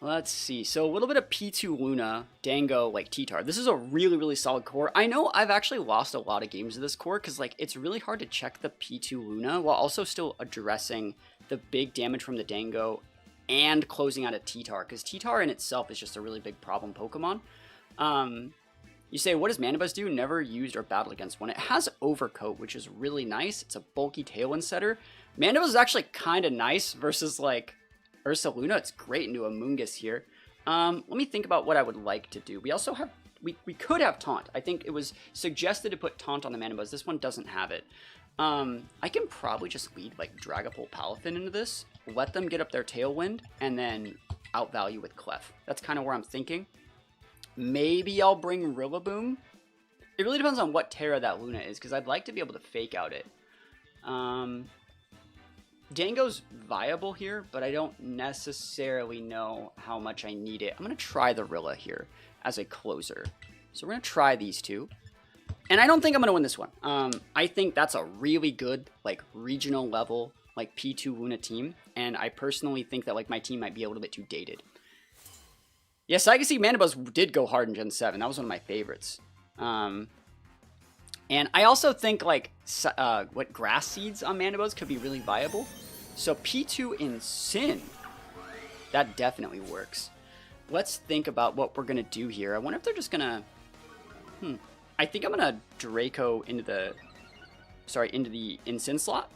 Let's see. So a little bit of P2 Luna, Dango, like TTar. This is a really, really solid core. I know I've actually lost a lot of games of this core because like it's really hard to check the P2 Luna while also still addressing the big damage from the Dango and closing out a TTar, because TTar in itself is just a really big problem Pokemon. You say, what does Mandibuzz do? Never used or battled against one. It has Overcoat, which is really nice. It's a bulky Tailwind setter. Mandibuzz is actually kind of nice versus like Ursaluna. It's great into Amoonguss here. Let me think about what I would like to do. We also have, we could have Taunt. I think it was suggested to put Taunt on the Mandibuzz. This one doesn't have it. I can probably just lead like Dragapult Palafin into this, let them get up their Tailwind, and then outvalue with Clef. That's kind of where I'm thinking. Maybe I'll bring Rillaboom. It really depends on what Terra that Luna is, because I'd like to be able to fake out it. Dango's viable here, but I don't necessarily know how much I need it. I'm going to try the Rilla here as a closer. So we're going to try these two. And I don't think I'm going to win this one. I think that's a really good, like, regional level, like, P2 Luna team. And I personally think that, like, my team might be a little bit too dated. Yes, I can see Mandibuzz did go hard in Gen 7. That was one of my favorites. And I also think, like, what Grass Seeds on Mandibuzz could be really viable. So P2 in Sin, that definitely works. Let's think about what we're going to do here. I wonder if they're just going to... I think I'm going to Draco into the... Sorry, into the Sin slot.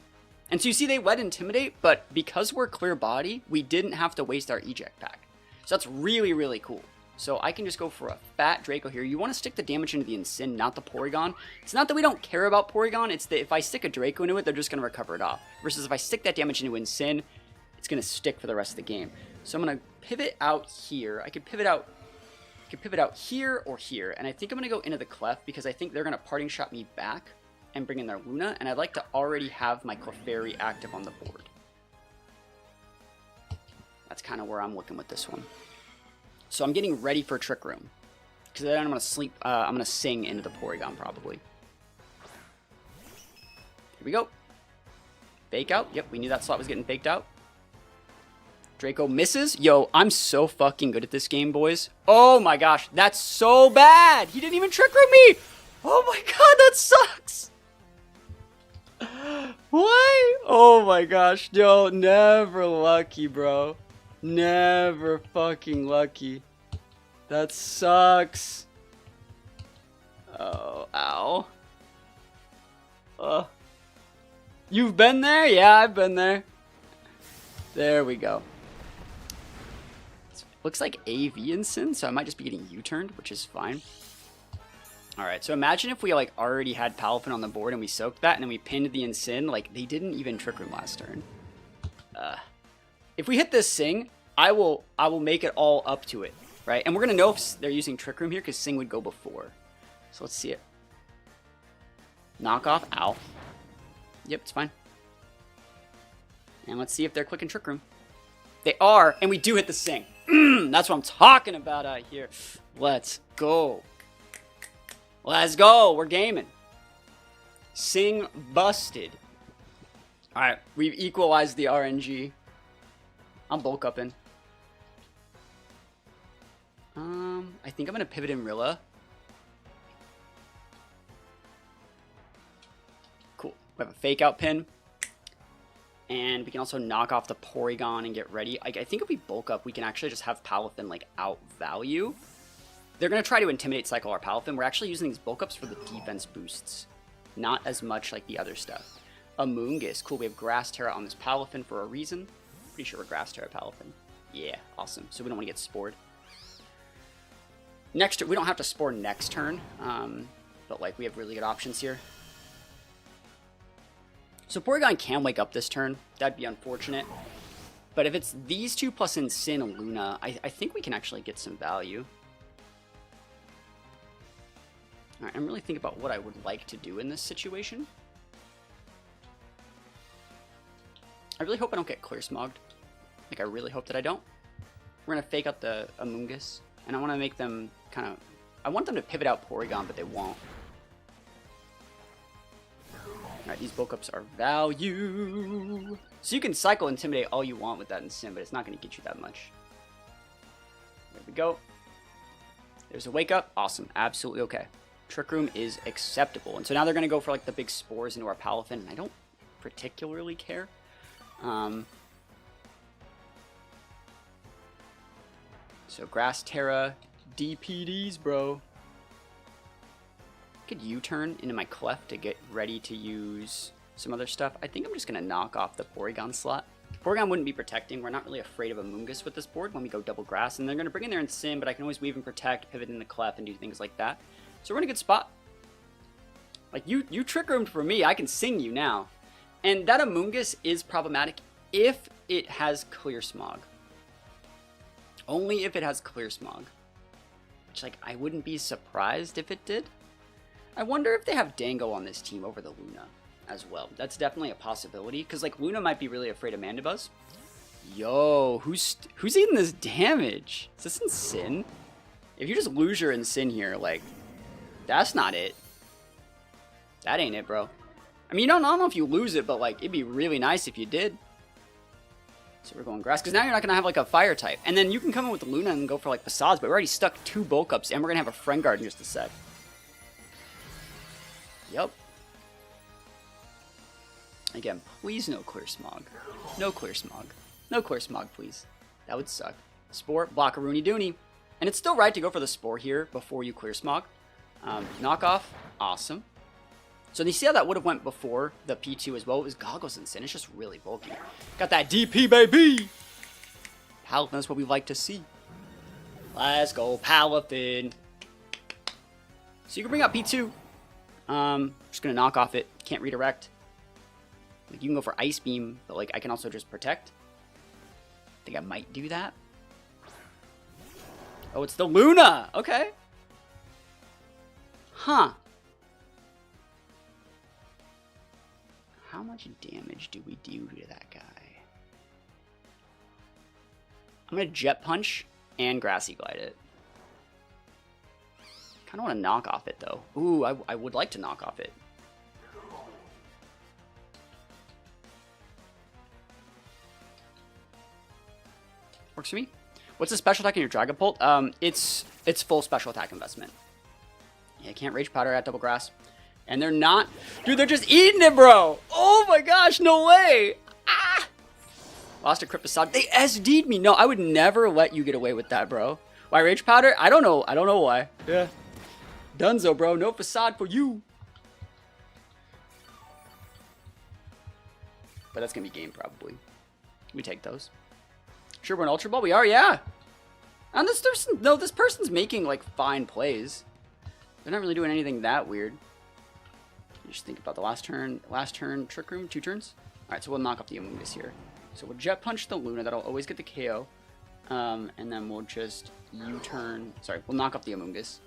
And so you see they let Intimidate, but because we're clear body, we didn't have to waste our Eject Pack. So that's really, really cool. So I can just go for a fat Draco here. You want to stick the damage into the Incin, not the Porygon. It's not that we don't care about Porygon, it's that if I stick a Draco into it, they're just going to recover it off. Versus if I stick that damage into Incin, it's going to stick for the rest of the game. So I'm going to pivot out here. I could pivot out here or here. And I think I'm going to go into the Clef because I think they're going to Parting Shot me back and bring in their Luna. And I'd like to already have my Clefairy active on the board. That's kind of where I'm looking with this one. So I'm getting ready for Trick Room. Because then I'm going to sleep, I'm going to sing into the Porygon probably. Here we go. Fake out. Yep, we knew that slot was getting faked out. Draco misses. Yo, I'm so fucking good at this game, boys. Oh my gosh, that's so bad. He didn't even Trick Room me. Oh my god, that sucks. Why? Oh my gosh, yo, never lucky, bro. Never fucking lucky. That sucks. Oh, ow. You've been there? Yeah, I've been there. There we go. Looks like AV Incin, so I might just be getting U-turned, which is fine. Alright, so imagine if we like already had Palafin on the board and we soaked that and then we pinned the Incin. Like, they didn't even Trick Room last turn. If we hit this Sing, I will make it all up to it, right? And we're going to know if they're using Trick Room here because Sing would go before. So let's see it. Knock off. Ow. Yep, it's fine. And let's see if they're clicking Trick Room. They are, and we do hit the Sing. That's what I'm talking about out here. Let's go. Let's go. We're gaming. Sing busted. Alright, we've equalized the RNG. I'm bulk up in. I think I'm going to pivot in Rilla. Cool. We have a fake out pin. And we can also knock off the Porygon and get ready. I think if we bulk up, we can actually just have Palafin like outvalue. They're going to try to Intimidate cycle our Palafin. We're actually using these bulk ups for the defense boosts. Not as much like the other stuff. Amoonguss. Cool, we have Grass Terra on this Palafin for a reason. Pretty sure we're Grass Terra Palafin. Yeah, awesome. So we don't want to get spored. Next, we don't have to spore next turn. But like, we have really good options here. So Porygon can wake up this turn. That'd be unfortunate. But if it's these two plus Incin and Luna, I think we can actually get some value. Alright, I'm really thinking about what I would like to do in this situation. I really hope I don't get clear smogged. Like, I really hope that I don't. We're going to fake out the Amoonguss. And I want to make them kind of... I want them to pivot out Porygon, but they won't. Alright, these bulk ups are value. So you can cycle Intimidate all you want with that Incin, but it's not going to get you that much. There we go. There's a wake up. Awesome. Absolutely okay. Trick Room is acceptable. And so now they're going to go for like the big spores into our Palafin. And I don't particularly care. So Grass Terra, DPDs, bro. I could U-turn into my Clef to get ready to use some other stuff. I think I'm just going to knock off the Porygon slot. Porygon wouldn't be protecting. We're not really afraid of a Moongus with this board when we go double grass. And they're going to bring in there and Sim, but I can always weave and protect, pivot in the Clef, and do things like that. So we're in a good spot. Like, you Trick Roomed for me. I can sing you now. And that Amoonguss is problematic if it has Clear Smog. Only if it has Clear Smog. Which, like, I wouldn't be surprised if it did. I wonder if they have Dango on this team over the Luna as well. That's definitely a possibility. Because, like, Luna might be really afraid of Mandibuzz. Yo, who's eating this damage? Is this in Sin? If you just lose your Sin here, like, that's not it. That ain't it, bro. I mean, I don't know if you lose it, but, like, it'd be really nice if you did. So we're going grass, because now you're not going to have, like, a fire type. And then you can come in with Luna and go for, like, Facades, but we're already stuck 2 bulk ups, and we're going to have a Friend Guard in just a sec. Yup. Again, please no Clear Smog. No Clear Smog. No Clear Smog, please. That would suck. Spore, block a Rooney Dooney. And it's still right to go for the Spore here before you Clear Smog. Knockoff, awesome. So you see how that would have went before the P2 as well. It was Goggles and Sin. It's just really bulky. Got that DP, baby! Palafin, that's what we like to see. Let's go, Palafin. So you can bring out P2. Just gonna knock off it. Can't redirect. Like, you can go for Ice Beam, but like I can also just protect. I think I might do that. Oh, it's the Luna! Okay. Huh. How much damage do we do to that guy? I'm going to Jet Punch and Grassy Glide it. Kind of want to knock off it, though. Ooh, I would like to knock off it. Works for me. What's the special attack in your Dragapult? It's full special attack investment. Yeah, I can't Rage Powder at double grass. And they're not... Dude, they're just eating it, bro! Oh my gosh, no way! Ah! Lost a crit facade. They SD'd me. No, I would never let you get away with that, bro. Why Rage Powder? I don't know. I don't know why. Yeah. Dunzo, bro. No facade for you. But that's gonna be game, probably. We take those. Sure, we're an Ultra Ball? We are, yeah! And this person's making, like, fine plays. They're not really doing anything that weird. You just think about the last turn, Trick Room, 2 turns. Alright, so we'll knock off the Amoonguss here. So we'll Jet Punch the Luna, that'll always get the KO. And then we'll just U-turn, sorry, we'll knock off the Amoonguss.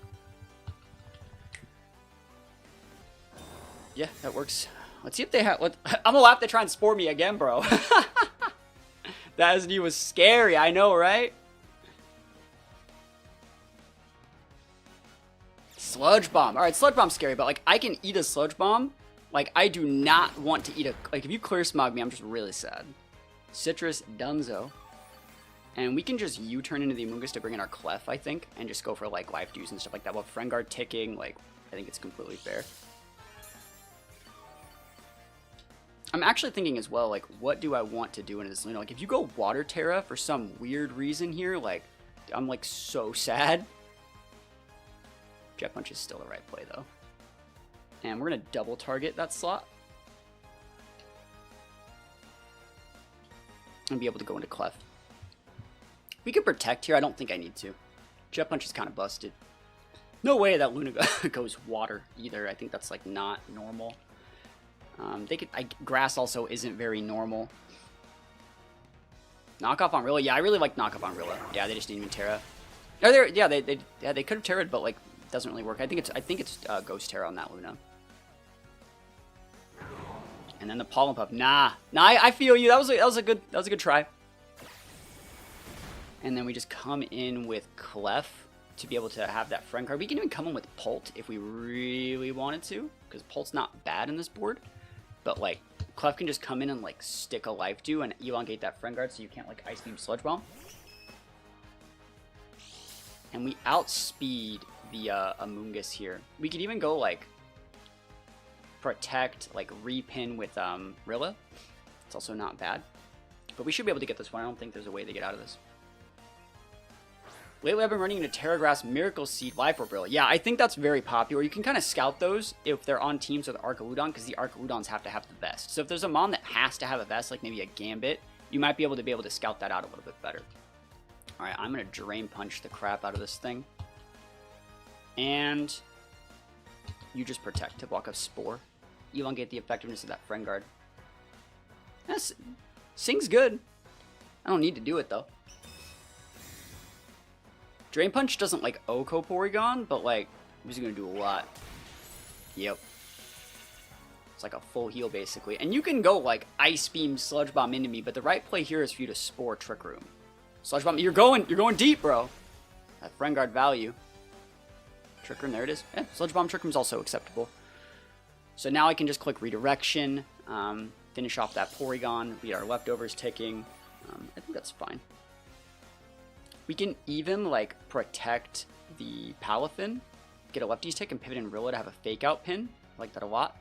Yeah, that works. Let's see if they have, I'm gonna laugh if they try and Spore me again, bro. That SD was scary, I know, right? Sludge Bomb. Alright, Sludge Bomb's scary, but, like, I can eat a Sludge Bomb. Like, I do not want to eat a... Like, if you Clear Smog me, I'm just really sad. Citrus, Dunzo. And we can just U-turn into the Amoonguss to bring in our Clef, I think, and just go for, like, Life Dews and stuff like that. While Friend Guard ticking, like, I think it's completely fair. I'm actually thinking as well, like, what do I want to do in this Luna? Like, if you go Water Terra for some weird reason here, like, I'm, like, so sad. Jet Punch is still the right play, though. And we're going to double target that slot. And be able to go into Clef. We can protect here. I don't think I need to. Jet Punch is kind of busted. No way that Luna goes water either. I think that's, like, not normal. Grass also isn't very normal. Knockoff on Rilla. Yeah, I really like knockoff on Rilla. Yeah, they just didn't even Terra. Yeah, they could have Terra'd, but like doesn't really work. I think it's Ghost Terra on that Luna. And then the Pollen Puff. Nah, I feel you. That was a good try. And then we just come in with Clef to be able to have that friend card. We can even come in with Pult if we really wanted to, because Pult's not bad in this board. But like Clef can just come in and like stick a Life Dew and elongate that friend guard so you can't like Ice Beam Sludge Bomb. And we outspeed the Amoonguss here. We could even go like protect, like repin with Rilla. It's also not bad. But we should be able to get this one. I don't think there's a way to get out of this. Lately I've been running into Terra Grass, Miracle Seed, Life Orb Rilla. Yeah, I think that's very popular. You can kind of scout those if they're on teams with Arcaludon, because the Arcaludons have to have the vest. So if there's a mon that has to have a vest, like maybe a Gambit, you might be able to scout that out a little bit better. Alright, I'm going to Drain Punch the crap out of this thing. And you just protect to block a Spore. Elongate the effectiveness of that Friend Guard. Sing's good. I don't need to do it though. Drain Punch doesn't like Oko Porygon, but like, he's gonna do a lot. Yep. It's like a full heal basically. And you can go like Ice Beam, Sludge Bomb into me, but the right play here is for you to Spore Trick Room. Sludge Bomb, you're going deep, bro. That Friend Guard value. Trick Room, there it is. Yeah, Sludge Bomb Trick Room is also acceptable. So now I can just click Redirection, finish off that Porygon, we get our leftovers ticking. I think that's fine. We can even like protect the Palafin, get a lefties tick, and pivot in Rilla to have a fake out pin. I like that a lot.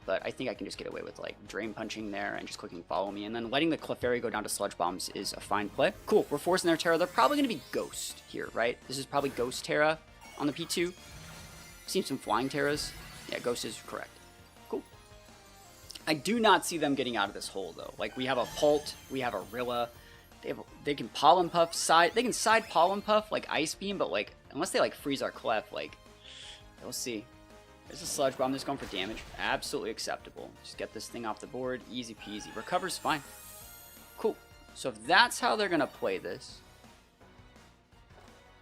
But I think I can just get away with like Drain Punching there and just clicking Follow Me. And then letting the Clefairy go down to Sludge Bombs is a fine play. Cool, we're forcing their Terra. They're probably going to be Ghost here, right? This is probably Ghost Terra on the P2. Seen some Flying Terras. Yeah, Ghost is correct. Cool. I do not see them getting out of this hole though. Like we have a Pult, we have a Rilla. They can Pollen Puff side. They can side Pollen Puff like Ice Beam, but like unless they like freeze our Clef, like we'll see. There's a Sludge Bomb just going for damage. Absolutely acceptable. Just get this thing off the board. Easy peasy. Recover's fine. Cool. So if that's how they're gonna play this,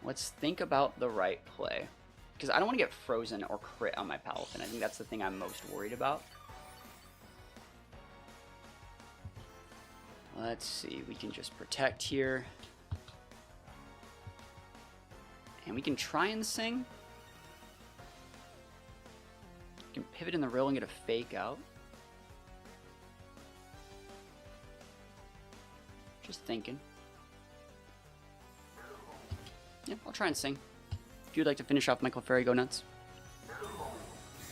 let's think about the right play. Because I don't want to get frozen or crit on my Palafin. I think that's the thing I'm most worried about. Let's see, we can just protect here. And we can try and sing. We can pivot in the Rill and get a fake out. Just thinking. Yeah, I'll try and sing. If you'd like to finish off my Clefairy, go nuts.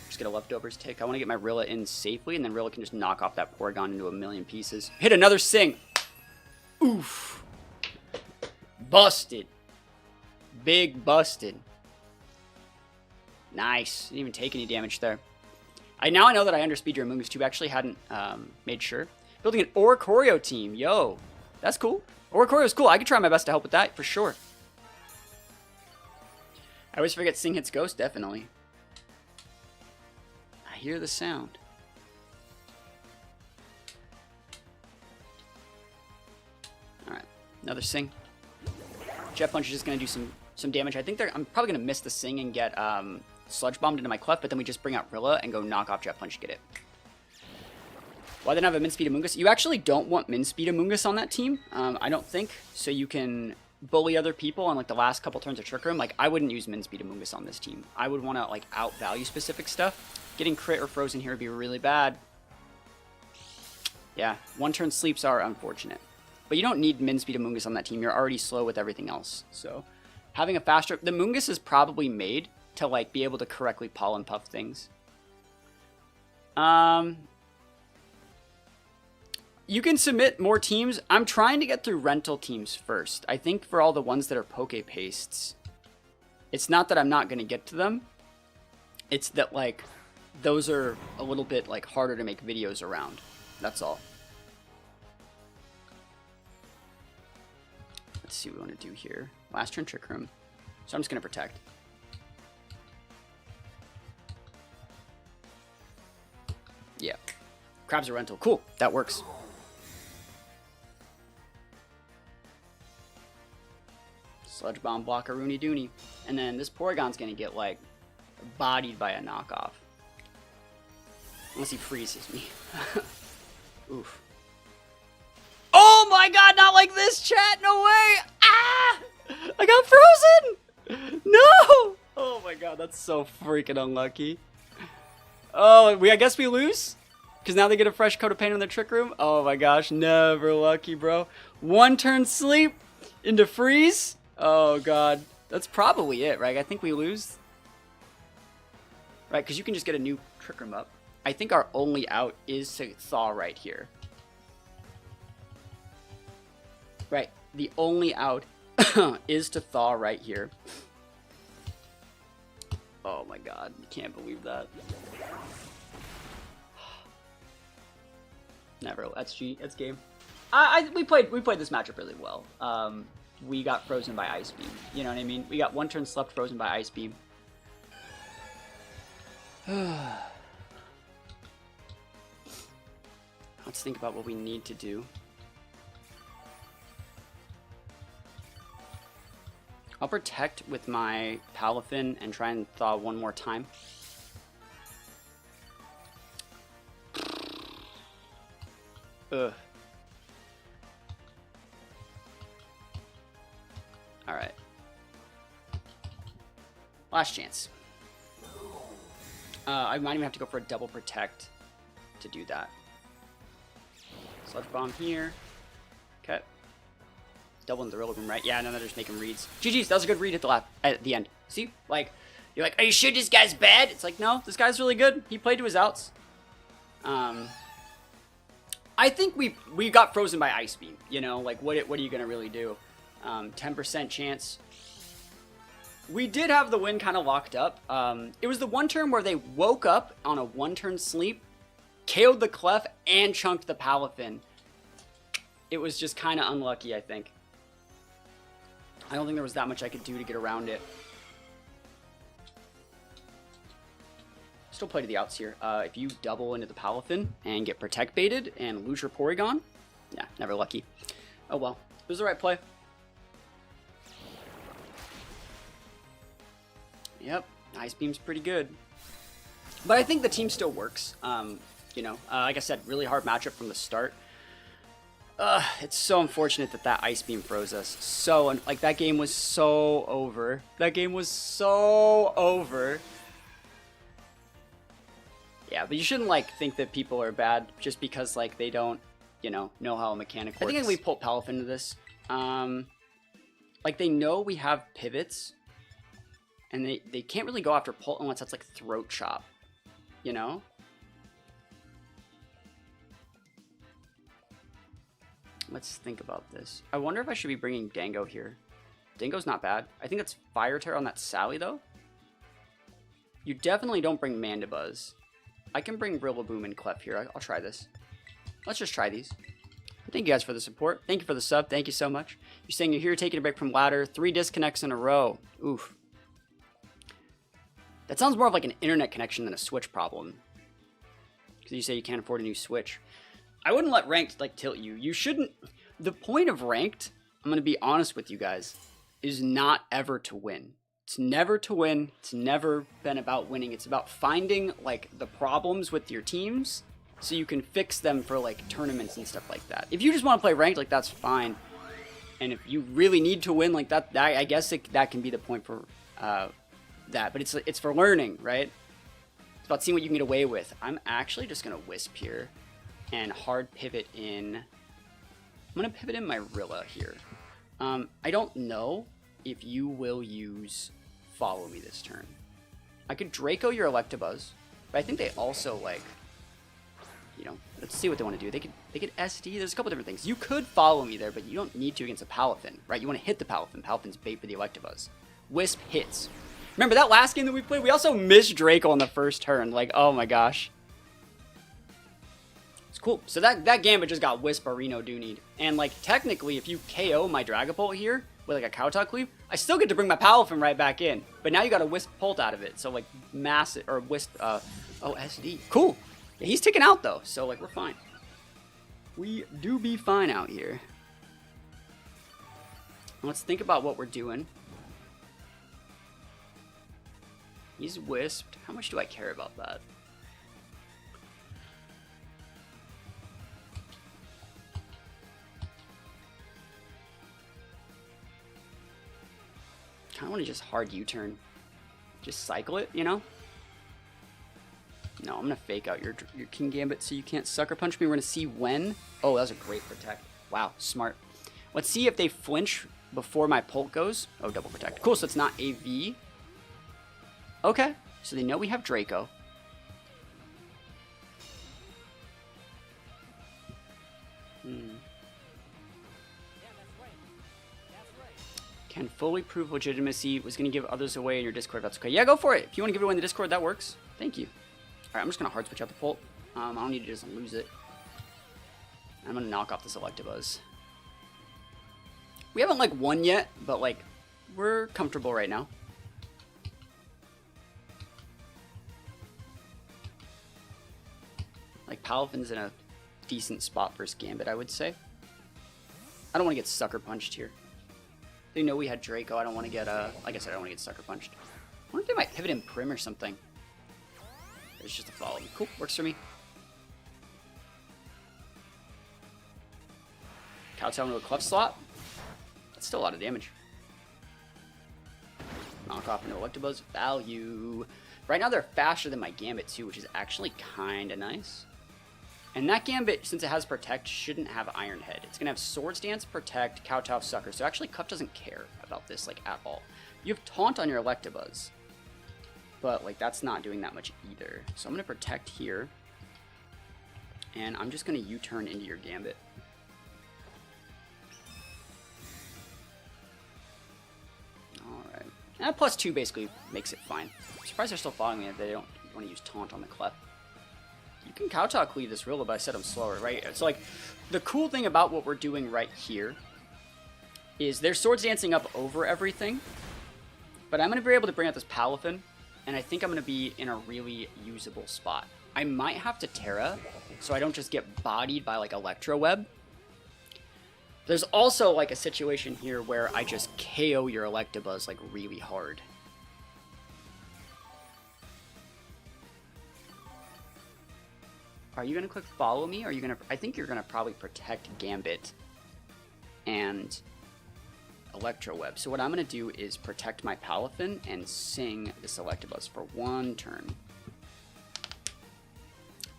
Just get a leftovers tick. I want to get my Rilla in safely, and then Rilla can just knock off that Porygon into a million pieces. Hit another sing! Oof! Busted! Big busted. Nice. Didn't even take any damage there. Now I know that I underspeed your Amoonguss too. Actually hadn't made sure. Building an Oricorio team. Yo, that's cool. Oricorio's cool. I could try my best to help with that for sure. I always forget Sing hits Ghost, definitely. I hear the sound. Alright, another Sing. Jet Punch is just going to do some damage. I think I'm probably going to miss the Sing and get Sludge Bombed into my Clef, but then we just bring out Rilla and go knock off Jet Punch to get it. Why didn't I have a Min Speed Amoonguss? You actually don't want Min Speed Amoonguss on that team, I don't think, so you can bully other people on like the last couple turns of Trick Room. Like I wouldn't use Min Speed Amoonguss on this team. I would want to like outvalue specific stuff. Getting crit or frozen here would be really bad. Yeah, one turn sleeps are unfortunate. But you don't need Min Speed Amoonguss on that team. You're already slow with everything else. So having a faster... The Amoonguss is probably made to like be able to correctly Pollen Puff things. You can submit more teams. I'm trying to get through rental teams first. I think for all the ones that are Poke Pastes, it's not that I'm not going to get to them. It's that like those are a little bit like harder to make videos around. That's all. Let's see what we want to do here. Last turn Trick Room. So I'm just going to protect. Yeah. Crab's a rental. Cool. That works. Sludge Bomb block a Rooney Dooney. And then this Porygon's going to get like bodied by a knockoff. Unless he freezes me. Oof. Oh my god, not like this, chat! No way! Ah! I got frozen! No! Oh my god, that's so freaking unlucky. Oh, I guess we lose? Because now they get a fresh coat of paint on their Trick Room? Oh my gosh, never lucky, bro. One turn sleep into freeze? Oh, God. That's probably it, right? I think we lose. Right, because you can just get a new Trick Room up. I think our only out is to thaw right here. Right, the only out is to thaw right here. Oh my god, I can't believe that. Never, that's game. We played this matchup really well. We got frozen by Ice Beam. You know what I mean? We got one turn slept frozen by Ice Beam. Let's think about what we need to do. I'll protect with my Palafin and try and thaw one more time. Ugh. Alright. Last chance. I might even have to go for a double protect to do that. Sludge Bomb here. Okay. Doubling the Rillaboom, right? Yeah, no, they're just making reads. GG's, that was a good read at the end. See? Like, you're like, are you sure this guy's bad? It's like, no, this guy's really good. He played to his outs. I think we got frozen by Ice Beam. You know, like, what are you going to really do? 10% chance. We did have the win kind of locked up. It was the one turn where they woke up on a one-turn sleep, KO'd the Clef, and chunked the Palafin. It was just kind of unlucky, I think. I don't think there was that much I could do to get around it. Still play to the outs here. If you double into the Palafin and get Protect baited and lose your Porygon, yeah, never lucky. Oh well, it was the right play. Yep, Ice Beam's pretty good. But I think the team still works. You know, like I said, really hard matchup from the start. It's so unfortunate that that Ice Beam froze us. So, like, that game was so over. That game was so over. Yeah, but you shouldn't, like, think that people are bad just because, like, they don't, you know how a mechanic works. I think we pulled Palafin into this. Like, they know we have pivots. And they can't really go after Pult unless that's, like, Throat Chop. You know? Let's think about this. I wonder if I should be bringing Dango here. Dango's not bad. I think that's Fire Terror on that Sally, though. You definitely don't bring Mandibuzz. I can bring Rillaboom and Clef here. I'll try this. Let's just try these. Thank you guys for the support. Thank you for the sub. Thank you so much. You're saying you're here taking a break from ladder. 3 disconnects in a row. Oof. That sounds more of like an internet connection than a Switch problem. Because you say you can't afford a new Switch. I wouldn't let ranked, like, tilt you. You shouldn't... The point of ranked, I'm going to be honest with you guys, is not ever to win. It's never to win. It's never been about winning. It's about finding, like, the problems with your teams so you can fix them for, like, tournaments and stuff like that. If you just want to play ranked, like, that's fine. And if you really need to win, like, that I guess that can be the point for that. But it's for learning, right? It's about seeing what you can get away with. I'm actually just going to Wisp here. And hard pivot in. I'm going to pivot in my Rilla here. I don't know if you will use Follow Me this turn. I could Draco your Electabuzz, but I think they also, like, you know, let's see what they want to do. They could SD. There's a couple different things. You could Follow Me there, but you don't need to against a Palafin, right? You want to hit the Palafin. Palafin's bait for the Electabuzz. Wisp hits. Remember that last game that we played? We also missed Draco on the first turn. Like, oh my gosh. Cool. So that Gambit just got Wisp or Reno Dooneyed. And, like, technically, if you KO my Dragapult here with, like, a Cowtuck Leaf, I still get to bring my Palafin right back in. But now you got a Wisp Pult out of it. So, like, massive, or Wisp, oh, SD. Cool. Yeah, he's ticking out, though. So, like, we're fine. We do be fine out here. Let's think about what we're doing. He's Wisped. How much do I care about that? I want to just hard U-turn. Just cycle it, you know? No, I'm going to fake out your King Gambit so you can't Sucker Punch me. We're going to see when. Oh, that was a great protect. Wow, smart. Let's see if they flinch before my Pult goes. Oh, double protect. Cool, so it's not AV. Okay, so they know we have Draco. Can fully prove legitimacy. Was going to give others away in your Discord. That's okay. Yeah, go for it. If you want to give it away in the Discord, that works. Thank you. All right, I'm just going to hard switch out the Pult. I don't need to just lose it. I'm going to knock off this Electabuzz. We haven't, like, won yet, but, like, we're comfortable right now. Like, Palafin's in a decent spot versus Gambit, I would say. I don't want to get sucker punched here. They know we had Draco. I don't want to get, like I said, I don't want to get sucker punched. I wonder if they might pivot in Prim or something. It's just a follow. Cool, works for me. Kowtow into a Clef slot. That's still a lot of damage. Knock off into Electabuzz. Value. Right now they're faster than my Gambit too, which is actually kind of nice. And that Gambit, since it has Protect, shouldn't have Iron Head. It's going to have Swords Dance, Protect, Kowtow, Sucker. So actually, Cuff doesn't care about this, like, at all. You have Taunt on your Electabuzz. But, like, that's not doing that much either. So I'm going to Protect here. And I'm just going to U-turn into your Gambit. Alright. And +2 basically makes it fine. I'm surprised they're still following me if they don't want to use Taunt on the Clef. You can Kowtow cleave this Rilla, but I said I'm slower, right? It's like, the cool thing about what we're doing right here is they're Swords Dancing up over everything, but I'm going to be able to bring out this Palafin, and I think I'm going to be in a really usable spot. I might have to Terra, so I don't just get bodied by, like, Electro Web. There's also, like, a situation here where I just KO your Electabuzz, like, really hard. Are you going to click follow me? Or are you going to... I think you're going to probably protect Gambit and Electro Web. So what I'm going to do is protect my Palafin and sing this Electabuzz for one turn.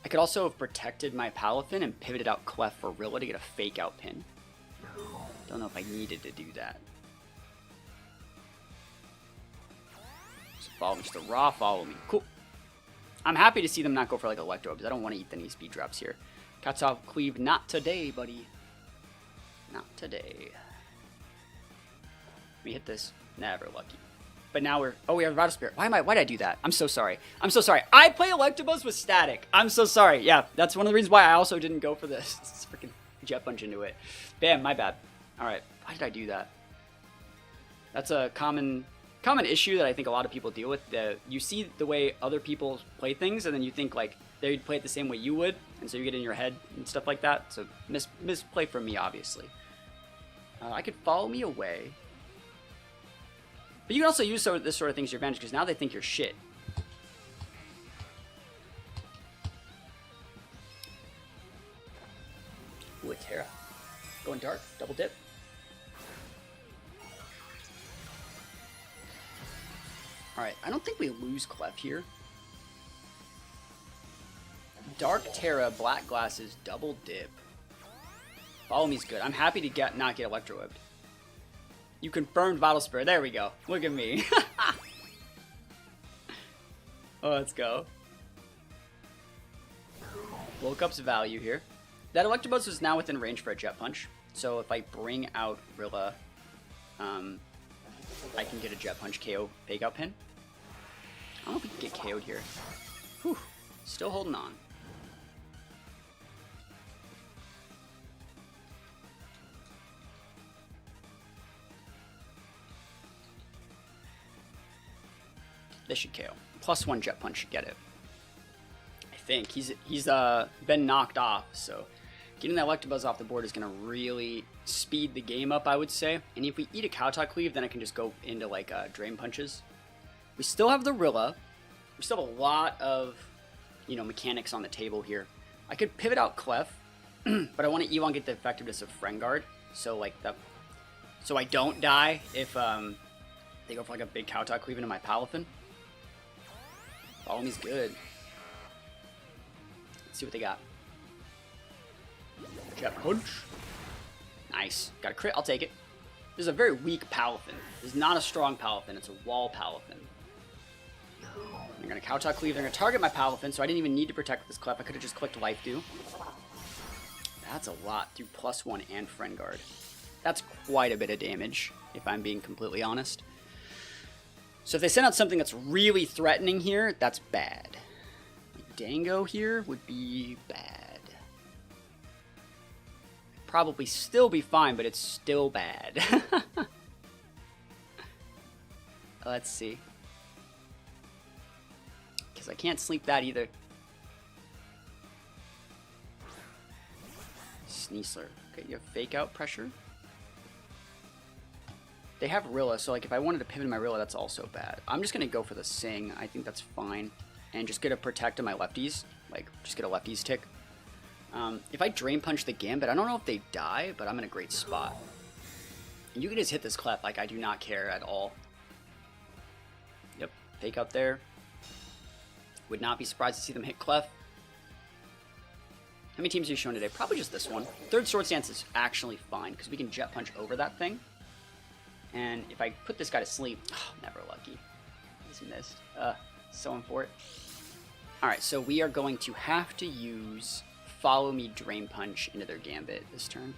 I could also have protected my Palafin and pivoted out Clef for Rilla to get a fake out pin. Don't know if I needed to do that. So follow me, just a raw follow me. Cool. I'm happy to see them not go for like Electro, because I don't want to eat any speed drops here. Kowtow cleave, not today, buddy. Not today. We hit this. Never lucky. But now we're... Oh, we have Vital Spirit. Why did I do that? I'm so sorry. I'm so sorry. I play Electabuzz with Static. I'm so sorry. Yeah, that's one of the reasons why I also didn't go for this. Let's freaking Jet Punch into it. Bam, my bad. Alright, why did I do that? That's a common issue that I think a lot of people deal with. You see the way other people play things, and then you think like they'd play it the same way you would, and so you get in your head and stuff like that. So misplay from me, obviously. I could follow me away, but you can also use this sort of thing to your advantage, because now they think you're shit. Ooh, a Terra. Going dark, double dip. Alright, I don't think we lose Clef here. Dark Terra, Black Glasses, double dip. Follow me's good. I'm happy to not get Electro Whipped. You confirmed Vital Spirit. There we go. Look at me. Oh, let's go. Woke up's value here. That Electabuzz is now within range for a Jet Punch. So if I bring out Rilla, I can get a Jet Punch KO fake out pin. I don't know if we can get KO'd here. Whew. Still holding on. This should KO. +1 Jet Punch should get it. I think. He's been knocked off, so getting that Electabuzz off the board is going to really speed the game up, I would say. And if we eat a Kowtow Cleave, then I can just go into, like, Drain Punches. We still have the Rilla. We still have a lot of, you know, mechanics on the table here. I could pivot out Clef, but I want to elongate the effectiveness of Friend Guard. So, like, so I don't die if they go for, like, a big Kowtow Cleave into my Palafin. Follow me's good. Let's see what they got. Jet Punch. Nice. Got a crit. I'll take it. This is a very weak Palafin. This is not a strong Palafin. It's a wall Palafin. They're going to Kowtow Cleave. They're going to target my Palafin, so I didn't even need to protect this Clef. I could have just clicked Life Dew. That's a lot through +1 and Friend Guard. That's quite a bit of damage, if I'm being completely honest. So if they send out something that's really threatening here, that's bad. Like Dango here would be bad. Probably still be fine, but it's still bad. Let's see. Because I can't sleep that either. Sneasler. Okay, you have Fake Out Pressure. They have Rilla, so like if I wanted to pivot my Rilla, that's also bad. I'm just going to go for the Sing. I think that's fine. And just get a Protect on my lefties. Like, just get a lefties tick. If I Drain Punch the Gambit, I don't know if they die, but I'm in a great spot. And you can just hit this Clef, like I do not care at all. Yep, Fake Out there. Would not be surprised to see them hit Clef. How many teams are you showing today? Probably just this one. Third Sword Stance is actually fine, because we can Jet Punch over that thing. And if I put this guy to sleep, oh, never lucky. He's missed. So important. Alright, so we are going to have to use Follow Me Drain Punch into their Gambit this turn.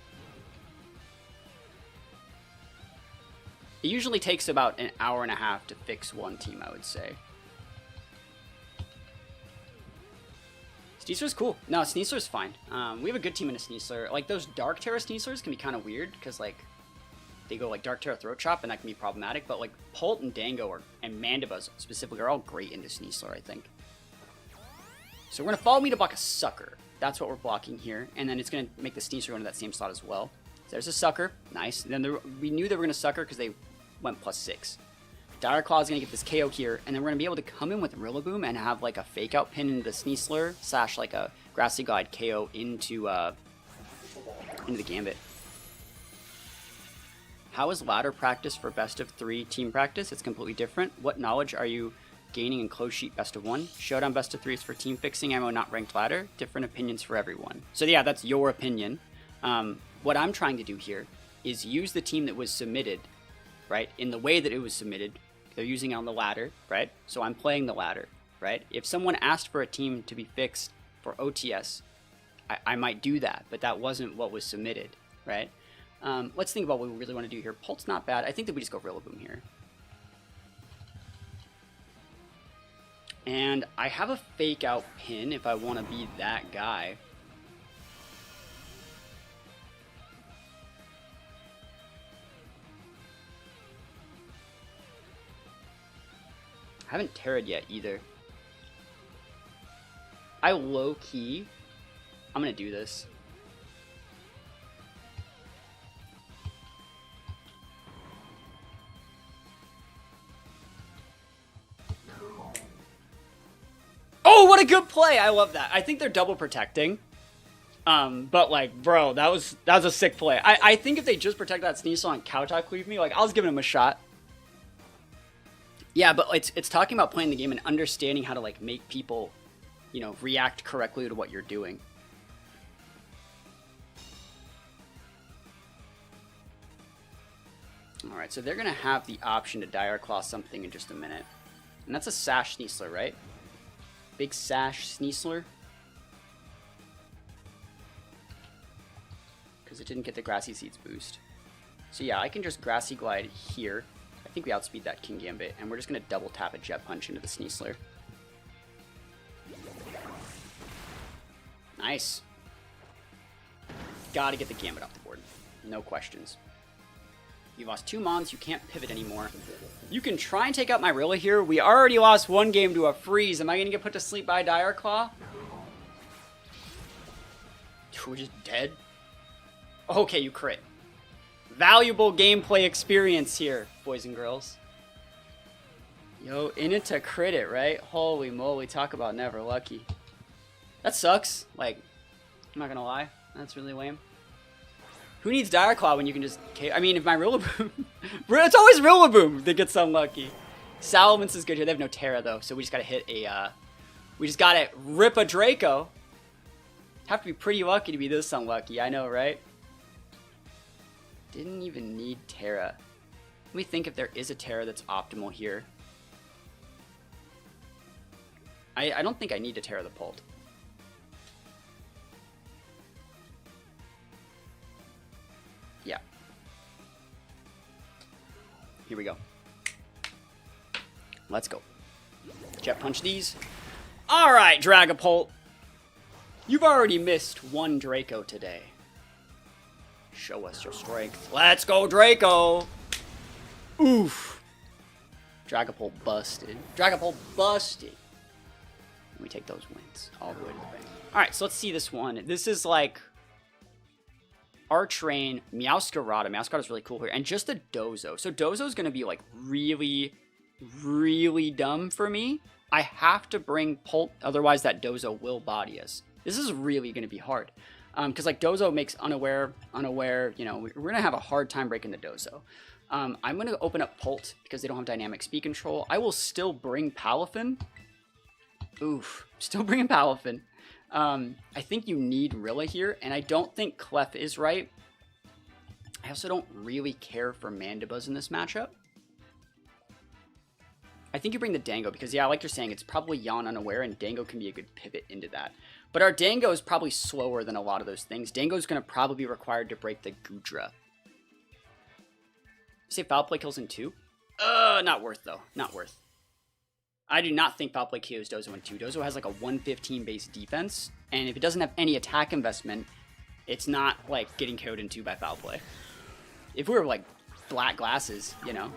It usually takes about an hour and a half to fix one team, I would say. Sneasler's cool. No, Sneasler's fine. We have a good team in a Sneasler. Like, those Dark Terra Sneaslers can be kind of weird, because, like, they go, like, Dark Terra Throat Chop, and that can be problematic, but, like, Pult and Dango and Mandibuzz, specifically, are all great into Sneasler, I think. So we're going to Follow Me to block a Sucker. That's what we're blocking here, and then it's going to make the Sneasler go into that same slot as well. So there's a Sucker. Nice. And then we knew they were going to Sucker because they went +6. Dire Claw is going to get this KO here, and then we're going to be able to come in with Rillaboom and have like a Fake Out pin into the Sneasler, / like a Grassy Glide KO into the Gambit. How is ladder practice for best of 3 team practice? It's completely different. What knowledge are you gaining in close sheet best of 1? Showdown best of 3 is for team fixing ammo, not ranked ladder. Different opinions for everyone. So yeah, that's your opinion. What I'm trying to do here is use the team that was submitted, right, in the way that it was submitted. They're using it on the ladder, right? So I'm playing the ladder, right? If someone asked for a team to be fixed for OTS, I might do that, but that wasn't what was submitted, right? Let's think about what we really want to do here. Pult's not bad. I think that we just go Rillaboom here. And I have a Fake Out pin if I want to be that guy. I haven't Terra'd yet either. I low-key, I'm going to do this. Oh, what a good play! I love that. I think they're double protecting. But like, bro, that was a sick play. I think if they just protect that Sneasler and Kowtow Cleave me, like, I was giving him a shot. Yeah, but it's talking about playing the game and understanding how to, like, make people, you know, react correctly to what you're doing. Alright, so they're going to have the option to Dire Claw something in just a minute. And that's a Sash Sneasler, right? Big Sash Sneasler. Because it didn't get the Grassy Seeds boost. So yeah, I can just Grassy Glide here. I think we outspeed that King Gambit, and we're just going to double tap a Jet Punch into the Sneasler. Nice. Gotta get the Gambit off the board. No questions. You lost 2 Mons, you can't pivot anymore. You can try and take out my Rilla here. We already lost 1 game to a freeze. Am I going to get put to sleep by Dire Claw? We're just dead? Okay, you crit. Valuable gameplay experience here, boys and girls. Yo, in it to crit it, right? Holy moly, talk about never lucky. That sucks. Like, I'm not gonna lie. That's really lame. Who needs Dire Claw when you can just... I mean, if my Rillaboom... it's always Rillaboom that gets unlucky. Salamence is good here. They have no Terra, though, so we just gotta hit a... we just gotta rip a Draco. Have to be pretty lucky to be this unlucky. I know, right? Didn't even need Terra. Let me think if there is a Terra that's optimal here. I don't think I need to Terra the Pult. Yeah. Here we go. Let's go. Jet punch these. Alright, Dragapult. You've already missed one Draco today. Show us your strength. Let's go, Draco! Oof. Dragapult busted. Dragapult busted. We take those wins all the way to the bank. Alright, so let's see this one. This is like Archrain, Meowscarada. Meowscarada's really cool here. And just a Dozo. So Dozo's going to be like really, really dumb for me. I have to bring Pult, otherwise that Dozo will body us. This is really going to be hard. Because like Dozo makes unaware, you know, we're going to have a hard time breaking the Dozo. I'm going to open up Pult because they don't have dynamic speed control. I will still bring Palafin. Oof, still bringing Palafin. I think you need Rilla here, and I don't think Clef is right. I also don't really care for Mandibuzz in this matchup. I think you bring the Dango because, yeah, like you're saying, it's probably Yawn unaware, and Dango can be a good pivot into that. But our Dango is probably slower than a lot of those things. Dango is going to probably be required to break the Goodra. Say Foul Play kills in 2? Not worth, though. Not worth. I do not think Foul Play KOs Dozo in 2. Dozo has like a 115 base defense, and if it doesn't have any attack investment, it's not like getting KO'd in 2 by Foul Play. If we were like Black Glasses, you know.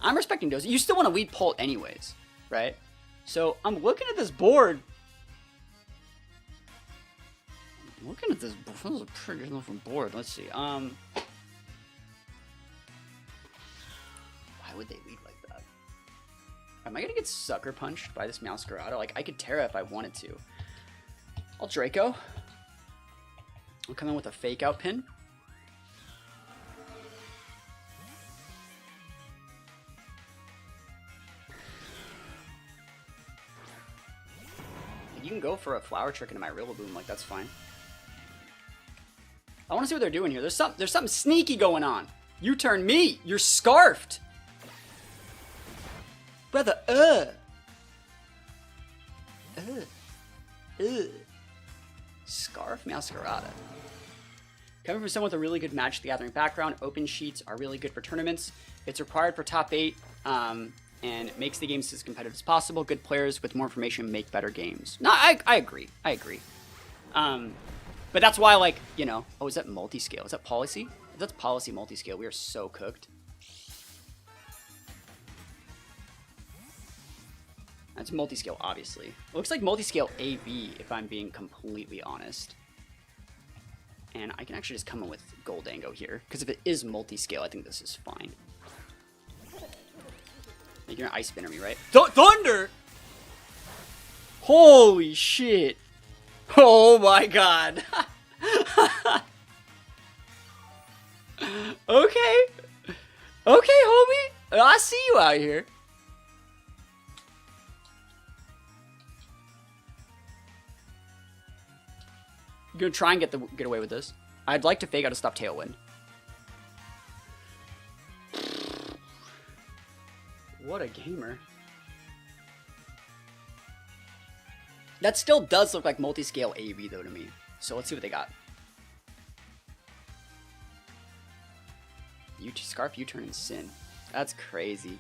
I'm respecting Dozo. You still want to lead Pult anyways, right? So I'm looking at this board. This is a pretty good looking board. Let's see. Why would they lead like that? Am I gonna get sucker punched by this Meowscarada? Like, I could Terra if I wanted to. I'll Draco. I'll come in with a fake out pin. You can go for a Flower Trick into my Rillaboom, like, that's fine. I want to see what they're doing here. There's something sneaky going on. You turn me. You're scarfed. Brother, Scarf Meowscarada. Coming from someone with a really good Magic the Gathering background, open sheets are really good for tournaments. It's required for top 8, and makes the games as competitive as possible. Good players with more information make better games. No, I agree. I agree. But that's why, like, you know... Oh, is that multi-scale? Is that policy? If that's policy multi-scale, we are so cooked. That's multi-scale, obviously. It looks like multi-scale AB, if I'm being completely honest. And I can actually just come in with Goldango here. Because if it is multi-scale, I think this is fine. You're gonna Ice Spinner me, right? Thunder! Holy shit! Oh my god! Okay! Okay, homie! I see you out here. I'm gonna try and get away with this. I'd like to fake out a Stuffed Tailwind. What a gamer. That still does look like multi-scale AB though to me. So let's see what they got. Scarf U-turn and Sin. That's crazy.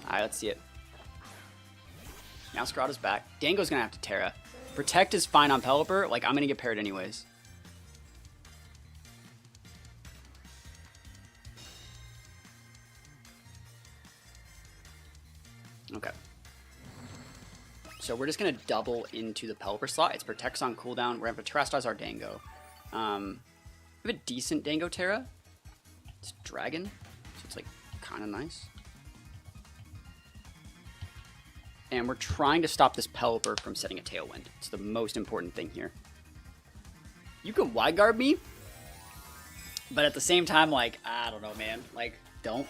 Alright, let's see it. Now Meowscarada's back. Dango's gonna have to Terra. Protect is fine on Pelipper. Like, I'm gonna get paired anyways. Okay. So we're just going to double into the Pelipper slot. It's Protect's on cooldown. We're going to have to Terrastallize our Dango. We have a decent Dango Terra. It's Dragon, so it's like kind of nice. And we're trying to stop this Pelipper from setting a Tailwind. It's the most important thing here. You can Wide Guard me, but at the same time, like, I don't know, man. Like, don't.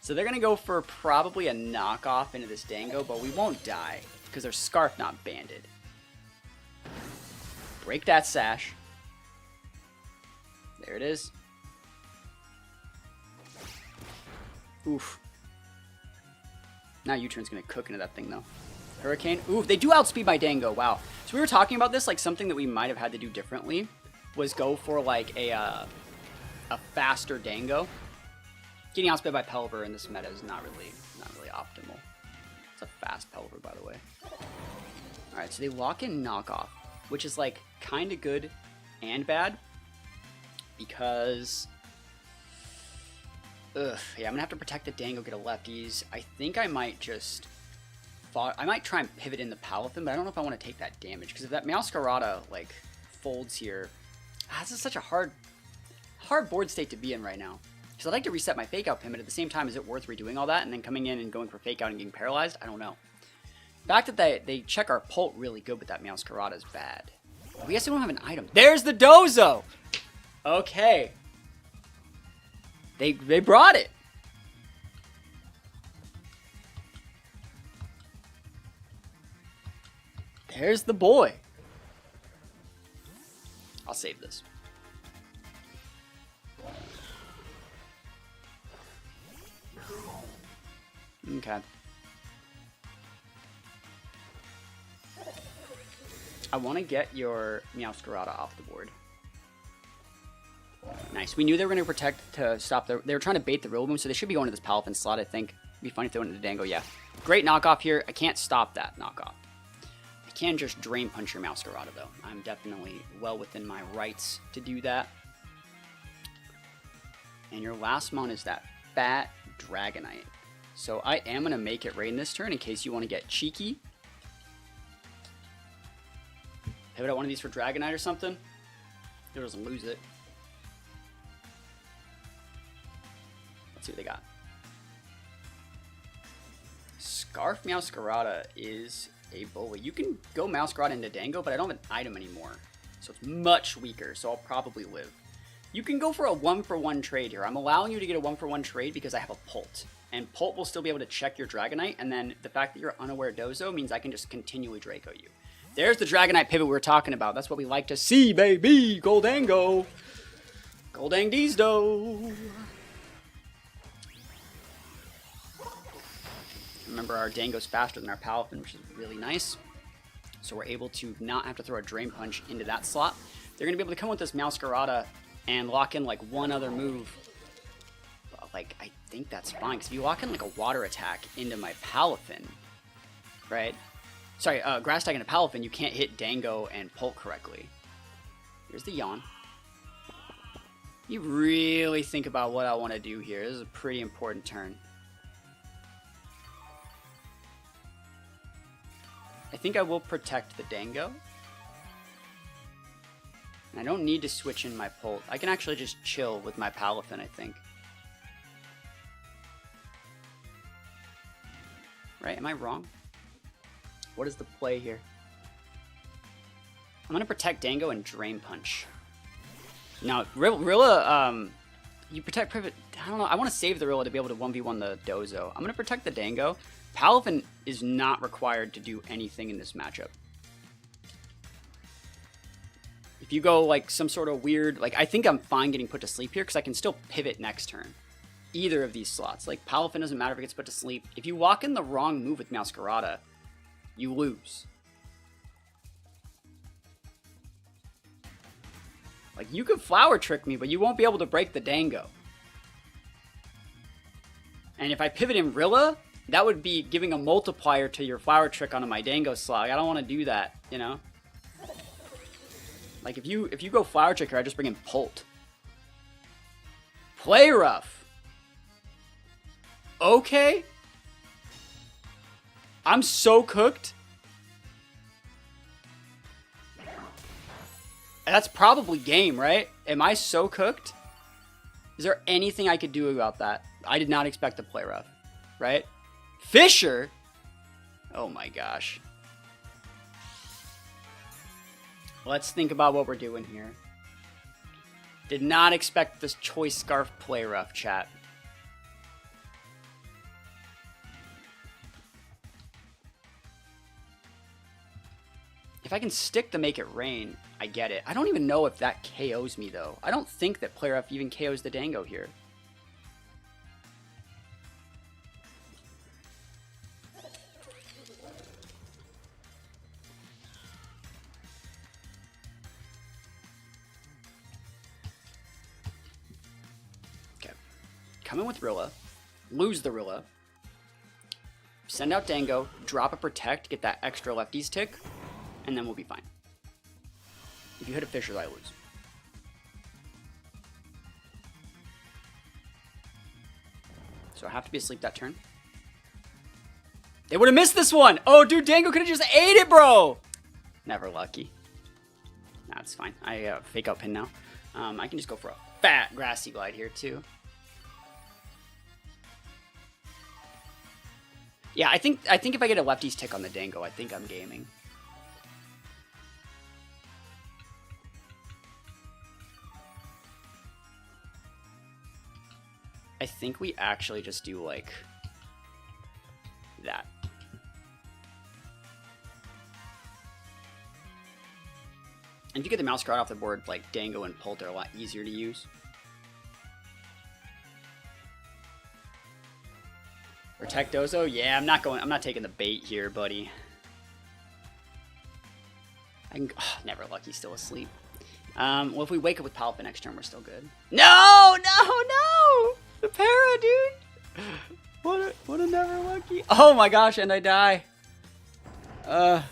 So they're going to go for probably a knockoff into this Dango, but we won't die because there's Scarf not banded. Break that sash. There it is. Oof. Now U-turn's gonna cook into that thing though. Hurricane. Ooh, they do outspeed my Dango. Wow. So we were talking about this, like something that we might have had to do differently was go for like a faster Dango. Getting outspeed by Pelipper in this meta is not really optimal. It's a fast Pelipper, by the way. All right, so they lock in knockoff, which is like kind of good and bad because. Yeah, I'm gonna have to protect the Dango, get a lefties. I think I might just. I might try and pivot in the Palafin, but I don't know if I want to take that damage because if that Meowscarada like folds here, this is such a hard board state to be in right now. Because I'd like to reset my fake out pin, but at the same time, is it worth redoing all that and then coming in and going for fake out and getting paralyzed? I don't know. The fact that they check our Pult really good with that Meowscarada is bad. I guess they don't have an item. There's the Dozo! Okay. They brought it. There's the boy. I'll save this. Okay. I want to get your Meowscarada off the board. Nice. We knew they were going to protect to stop the... They were trying to bait the Rillaboom, so they should be going to this Palafin slot, I think. It'd be funny if they went into Dango, yeah. Great knockoff here. I can't stop that knockoff. I can just Drain Punch your Meowscarada, though. I'm definitely well within my rights to do that. And your last mon is that fat Dragonite. So I am going to make it rain this turn in case you want to get cheeky. Pivot out one of these for Dragonite or something. It doesn't lose it. Let's see what they got. Scarf Meowscarada is a bully. You can go Meowscarada into Dango, but I don't have an item anymore. So it's much weaker, so I'll probably live. You can go for a 1-for-1 trade here. I'm allowing you to get a 1-for-1 trade because I have a Pult. And Pult will still be able to check your Dragonite, and then the fact that you're unaware Dozo means I can just continually Draco you. There's the Dragonite pivot we were talking about. That's what we like to see, baby! Goldango! Goldang Deezdo! Remember, our Dango's faster than our Palafin, which is really nice. So we're able to not have to throw a Drain Punch into that slot. They're going to be able to come with this Meowscarada and lock in like one other move. But, like, I think that's fine, because if you lock in like a Water attack into my Palafin, right? Sorry, Grass Tag into Palafin, you can't hit Dango and Pult correctly. Here's the Yawn. You really think about what I want to do here. This is a pretty important turn. I think I will protect the Dango. And I don't need to switch in my Pult. I can actually just chill with my Palafin, I think. Right? Am I wrong? What is the play here? I'm going to protect Dango and Drain Punch. Now, Rilla, you protect Privet. I don't know. I want to save the Rilla to be able to 1v1 the Dozo. I'm going to protect the Dango. Palafin is not required to do anything in this matchup. If you go like some sort of weird, like I think I'm fine getting put to sleep here because I can still pivot next turn. Either of these slots. Like Palafin doesn't matter if it gets put to sleep. If you walk in the wrong move with Meowscarada, you lose. Like you could Flower Trick me, but you won't be able to break the Dango. And if I pivot in Rilla, that would be giving a multiplier to your Flower Trick onto my Dango slot. Like, I don't want to do that, you know? Like, if you go Flower Trick here, I just bring in Pult. Play rough. Okay. I'm so cooked. That's probably game, right? Am I so cooked? Is there anything I could do about that? I did not expect to play rough, right? Fisher? Oh my gosh. Let's think about what we're doing here. Did not expect this Choice Scarf play rough, chat. If I can stick to Make It Rain, I get it. I don't even know if that KOs me, though. I don't think that Player F even KOs the Dango here. Okay. Come in with Rilla. Lose the Rilla. Send out Dango. Drop a Protect. Get that extra lefties tick. And then we'll be fine. If you hit a Fisher, I lose. So I have to be asleep that turn. They would have missed this one! Oh, dude, Dango could have just ate it, bro! Never lucky. Nah, it's fine. I fake out pin now. I can just go for a fat Grassy Glide here, too. Yeah, I think if I get a lefties tick on the Dango, I think I'm gaming. I think we actually just do, like, that. And if you get the Meowscarada off the board, like, Dango and Pult are a lot easier to use. Protect Dozo? Yeah, I'm not taking the bait here, buddy. I can, never lucky, still asleep. Well, if we wake up with Palafin next turn, we're still good. No! The para, dude! What a never lucky. Oh my gosh, and I die. I'm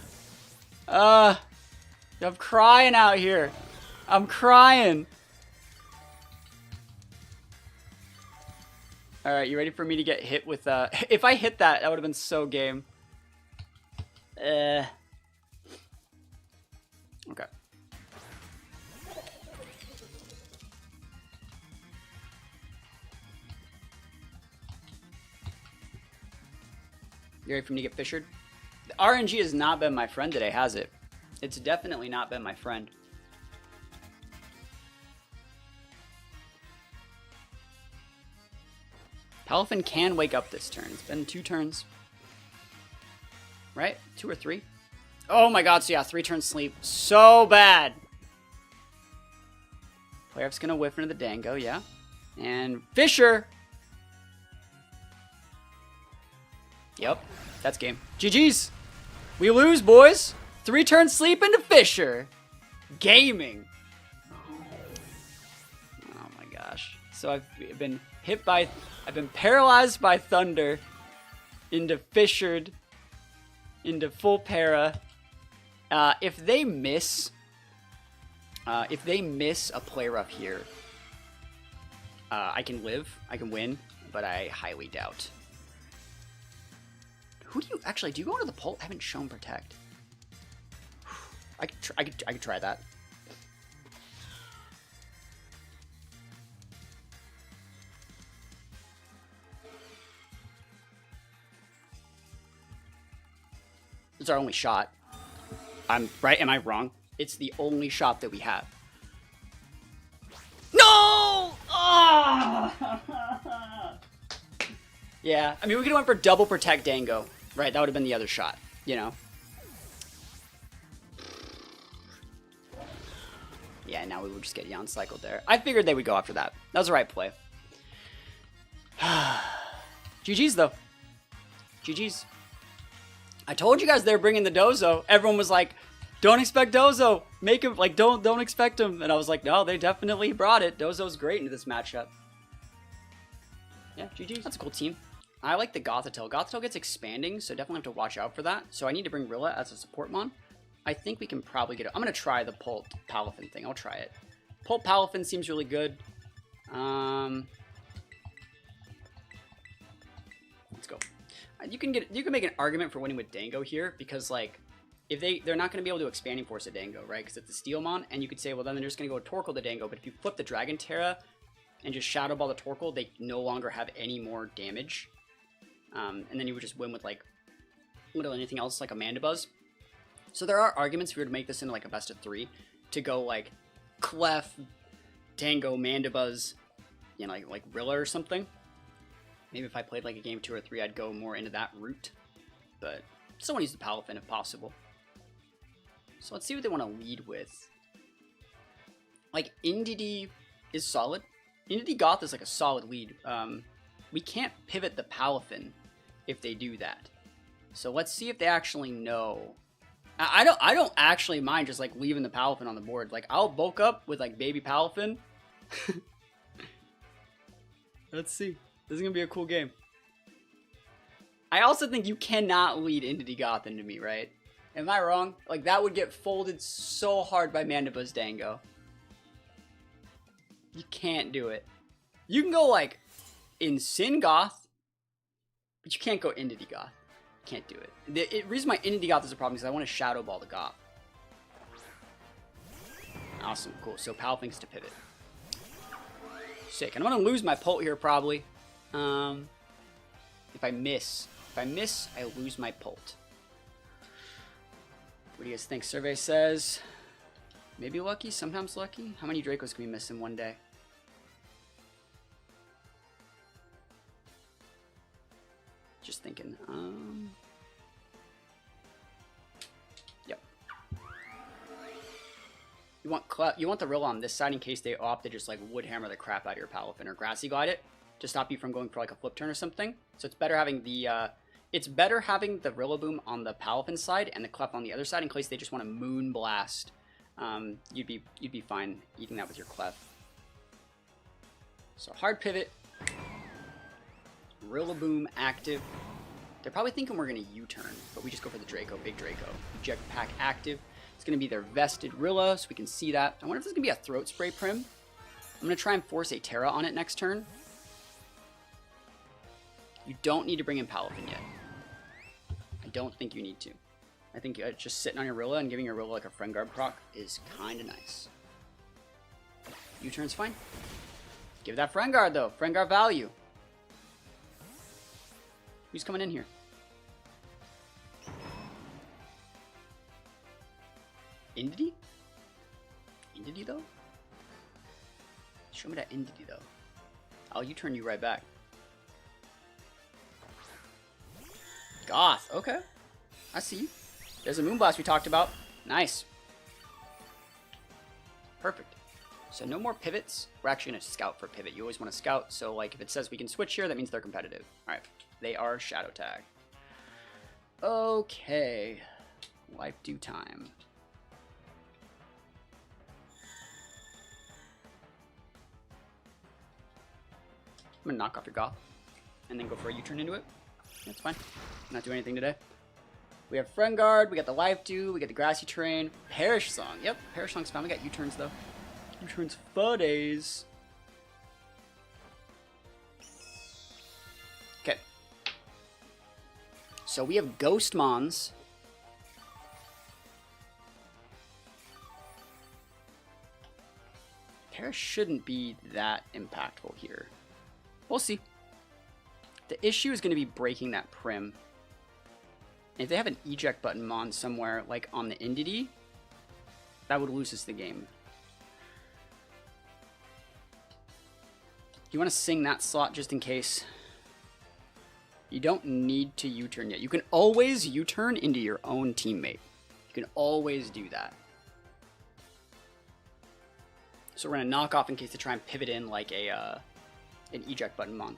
crying out here. I'm crying. Alright, you ready for me to get hit with, if I hit that, that would have been so game. Okay. You ready for me to get fissured? The RNG has not been my friend today, has it? It's definitely not been my friend. Palafin can wake up this turn. It's been 2 turns. Right? 2 or 3? Oh my god, so yeah, 3 turns sleep. So bad! Player F's gonna whiff into the Dango, yeah. And Fisher! Yep, that's game. GG's! We lose, boys! 3 turns sleep into Fisher! Gaming! Oh my gosh. So I've been hit by... I've been paralyzed by Thunder into Fissured into full para. If they miss a play rough here, I can live, I can win, but I highly doubt. Who do you actually do you go into the Pult? I haven't shown Protect. I could try that. It's our only shot. I'm right. Am I wrong? It's the only shot that we have. No! Oh! Yeah. I mean, we could have went for double Protect Dango. Right. That would have been the other shot. You know. Yeah. Now we would just get Yon cycled there. I figured they would go after that. That was the right play. GG's though. GG's. I told you guys they're bringing the Dozo. Everyone was like, don't expect Dozo. Make him, like, don't expect him. And I was like, no, they definitely brought it. Dozo's great into this matchup. Yeah, GG. That's a cool team. I like the Gothitelle. Gothitelle gets expanding, so definitely have to watch out for that. So I need to bring Rilla as a support mon. I think we can probably get it. I'm going to try the Pult Palafin thing. I'll try it. Pult Palafin seems really good. Let's go. You can make an argument for winning with Dango here because, like, if they're not going to be able to expanding force a Dango, right? Because it's a Steel Mon, and you could say, well, then they're just going to go Torkoal the Dango. But if you flip the Dragon Terra and just Shadow Ball the Torkoal, they no longer have any more damage, and then you would just win with, like, literally anything else, like a Mandibuzz. So there are arguments if you were to make this into like a best of 3 to go like Clef, Dango, Mandibuzz, you know, like Rilla or something. Maybe if I played like a game 2 or 3, I'd go more into that route. But still want to use the Palafin if possible. So let's see what they want to lead with. Like, Indeedee is solid. Indeedee Goth is like a solid lead. We can't pivot the Palafin if they do that. So let's see if they actually know. I don't actually mind just like leaving the Palafin on the board. Like, I'll bulk up with like baby Palafin. Let's see. This is gonna be a cool game. I also think you cannot lead Indeedee Goth into me, right? Am I wrong? Like, that would get folded so hard by Mandibuzz Dango. You can't do it. You can go like Insyn Goth, but you can't go Indeedee Goth. You can't do it. The reason why Indeedee Goth is a problem is I want to Shadow Ball the Goth. Awesome, cool. So Palafin to pivot. Sick. And I'm gonna lose my Pult here probably. If I miss, I lose my Pult. What do you guys think? Survey says maybe lucky, sometimes lucky. How many Dracos can we miss in one day? Just thinking. Yep. You want the Rilla on this side in case they opt to just like wood hammer the crap out of your Palafin or Grassy Glide it to stop you from going for like a flip turn or something. So it's better having the Rillaboom on the Palafin side and the Clef on the other side in case they just want to Moon Blast. You'd be fine eating that with your Clef. So hard pivot. Rillaboom active. They're probably thinking we're going to U-turn, but we just go for the Draco, big Draco. Eject Pack active. It's going to be their vested Rilla, so we can see that. I wonder if this is going to be a Throat Spray Prim. I'm going to try and force a Terra on it next turn. You don't need to bring in Palafin yet. I don't think you need to. I think just sitting on your Rilla and giving your Rilla like a Friend Guard proc is kind of nice. U-turn's fine. Give that Friend Guard though. Friend Guard value. Who's coming in here? Indeedee? Indeedee though? Show me that Indeedee though. I'll U-turn you right back. Goth, okay. I see you. There's a Moonblast we talked about. Nice. Perfect. So no more pivots. We're actually going to scout for pivot. You always want to scout. So like if it says we can switch here, that means they're competitive. All right. They are Shadow Tag. Okay. Life Dew time. I'm going to knock off your Goth and then go for a U-turn into it. That's fine. Not doing anything today. We have Friend Guard, we got the Life Dew, we got the Grassy Terrain, Perish Song. Yep, Perish Song's fine. We got U-turns though. U-turns for days. Okay. So we have Ghost Mons. Perish shouldn't be that impactful here. We'll see. The issue is going to be breaking that Prim. If they have an eject button Mon somewhere, like on the Indeedee, that would lose us the game. You want to sing that slot just in case. You don't need to U-turn yet. You can always U-turn into your own teammate. You can always do that. So we're going to knock off in case they try and pivot in like a an eject button Mon.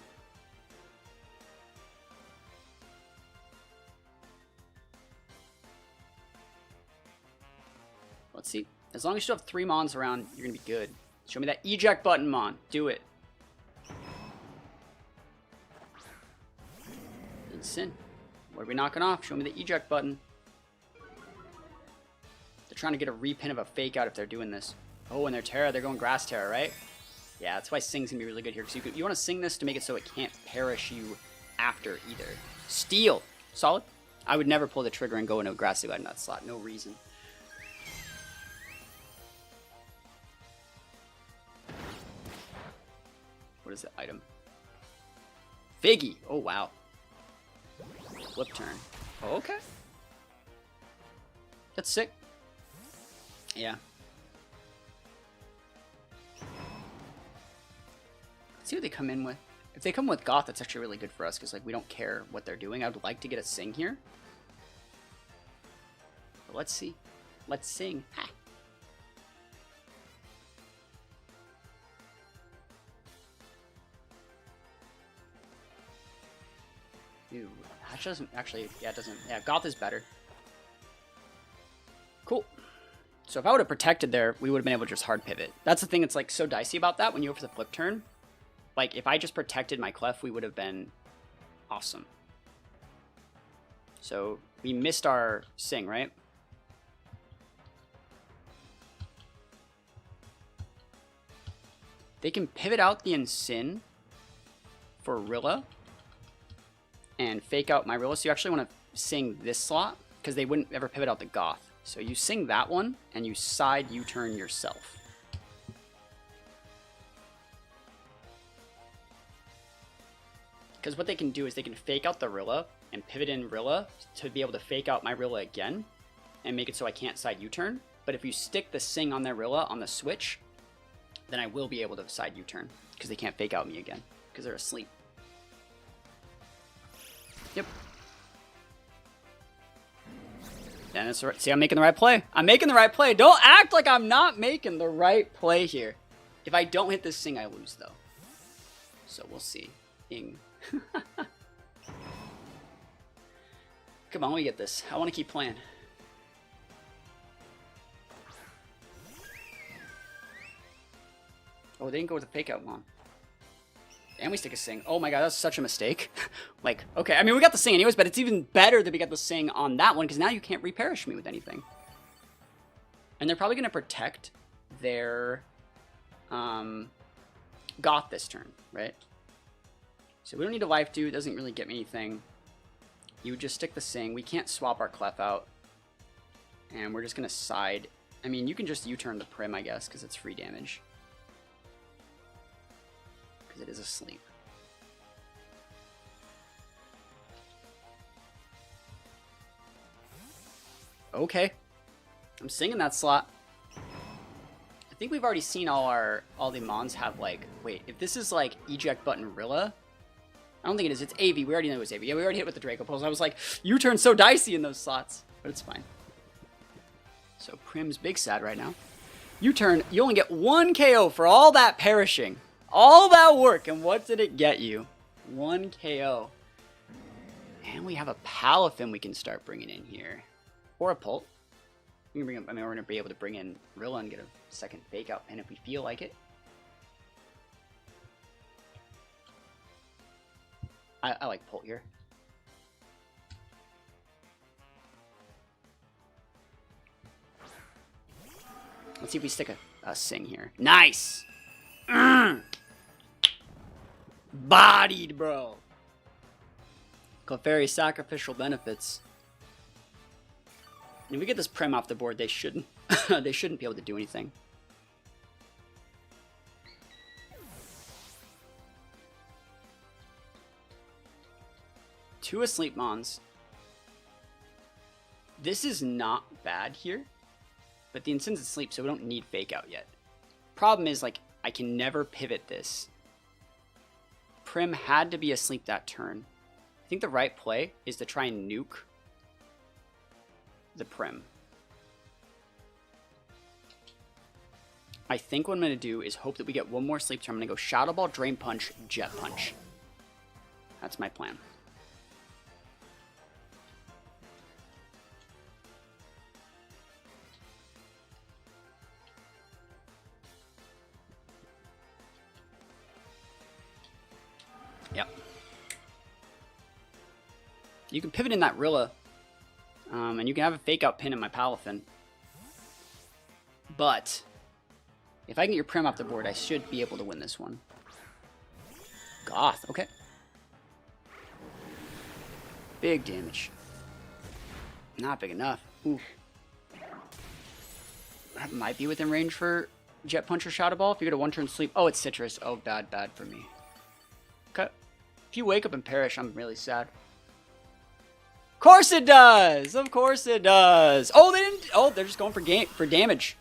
Let's see. As long as you have 3 Mons around, you're going to be good. Show me that eject button, Mon. Do it. And Sin. What are we knocking off? Show me the eject button. They're trying to get a repin of a fake out if they're doing this. Oh, and they're Terra. They're going Grass Terra, right? Yeah, that's why Sing's going to be really good here. Because you want to Sing this to make it so it can't perish you after either. Steal. Solid. I would never pull the trigger and go into a Grassy Glide in that slot. No reason. What is the item? Figgy. Oh, wow. Flip turn. Oh, okay. That's sick. Yeah. Let's see what they come in with. If they come with Goth, that's actually really good for us because like we don't care what they're doing. I would like to get a Sing here. But let's see. Let's sing. Ha. Ooh, that doesn't actually, yeah, it doesn't, yeah, Goth is better. Cool. So if I would have protected there, we would have been able to just hard pivot. That's the thing that's like so dicey about that when you go for the flip turn. Like if I just protected my Clef, we would have been awesome. So we missed our Sing, right? They can pivot out the Ensign for Rilla and fake out my Rilla. So you actually want to Sing this slot because they wouldn't ever pivot out the Goth. So you Sing that one and you side U-turn yourself. Because what they can do is they can fake out the Rilla and pivot in Rilla to be able to fake out my Rilla again and make it so I can't side U-turn. But if you stick the Sing on their Rilla on the switch, then I will be able to side U-turn because they can't fake out me again because they're asleep. Yep. And that's right. See, I'm making the right play. I'm making the right play. Don't act like I'm not making the right play here. If I don't hit this Sing, I lose though. So we'll see. Ing. Come on, let me get this. I want to keep playing. Oh, they didn't go with the fake out one. And we stick a Sing. Oh my god, that's such a mistake. Like, okay, I mean, we got the Sing anyways, but it's even better that we got the Sing on that one, because now you can't reperish me with anything. And they're probably going to protect their Goth this turn, right? So we don't need a Life Dew. It doesn't really get me anything. You would just stick the Sing. We can't swap our Clef out. And we're just going to side. I mean, you can just U-turn the Prim, I guess, because it's free damage. It is asleep. Okay. I'm singing that slot. I think we've already seen all the Mons have like, wait, if this is like eject button Rilla, I don't think it is. It's AV. We already know it's AV. Yeah, we already hit with the Dragapult. I was like, U-turn so dicey in those slots, but it's fine. So Prim's big sad right now. U-turn, you only get 1 KO for all that perishing. All that work, and what did it get you? 1 KO. And we have a Palafin we can start bringing in here. Or a Pult. We can bring, I mean, we're going to be able to bring in Rilla and get a second fake out pin if we feel like it. I like Pult here. Let's see if we stick a Sing here. Nice! Bodied, bro. Clefairy sacrificial benefits. And if we get this Prim off the board, they shouldn't they shouldn't be able to do anything. Two asleep Mons. This is not bad here, but the Ensign's asleep, so we don't need fake out yet. Problem is, like, I can never pivot this. Prim had to be asleep that turn. I think the right play is to try and nuke the Prim. I think what I'm going to do is hope that we get one more sleep turn. I'm going to go Shadow Ball, Drain Punch, Jet Punch. That's my plan. Yep. You can pivot in that Rilla, and you can have a fake out pin in my Palafin. But if I can get your Prim off the board, I should be able to win this one. Goth, okay. Big damage. Not big enough. Ooh. That might be within range for Jet Punch or Shadow Ball. If you get a one-turn sleep. Oh, it's Citrus. Oh, bad for me. Okay. If you wake up and perish, I'm really sad. Of course it does! Of course it does! Oh, they didn't... Oh, they're just going for damage.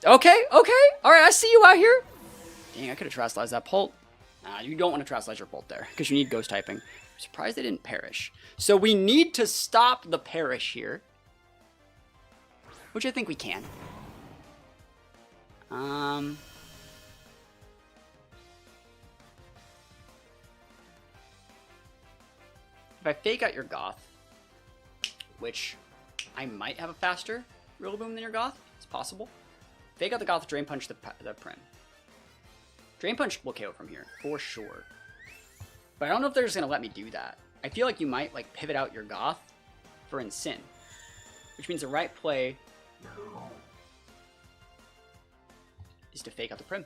Okay, okay. Alright, I see you out here. Dang, I could have Terastallized that Pult. You don't want to Terastallize your Pult there, because you need Ghost typing. I'm surprised they didn't perish. So we need to stop the perish here. Which I think we can. If if I fake out your Goth, which I might have a faster Rillaboom than your Goth, it's possible. Fake out the Goth, Drain Punch the Prim. Drain Punch will KO from here, for sure. But I don't know if they're just going to let me do that. I feel like you might like pivot out your Goth for Incin, which means the right play is to fake out the Prim.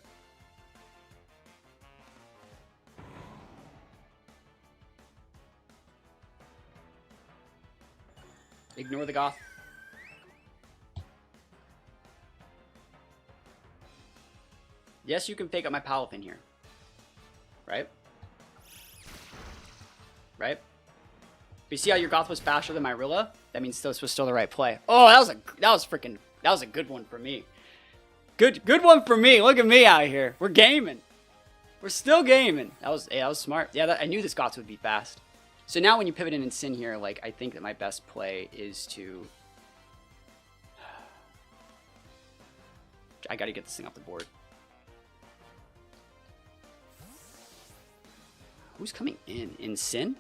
Ignore the Goth. Yes, you can fake out my Palafin here. Right? Right? But you see how your Goth was faster than my Rilla? That means this was still the right play. Oh, that was a good one for me. Good one for me. Look at me out here. We're gaming. We're still gaming. That was smart. Yeah, I knew this Goth would be fast. So now when you pivot in and Sin here, like I think that my best play is to I gotta get this thing off the board. Who's coming in? In Sin?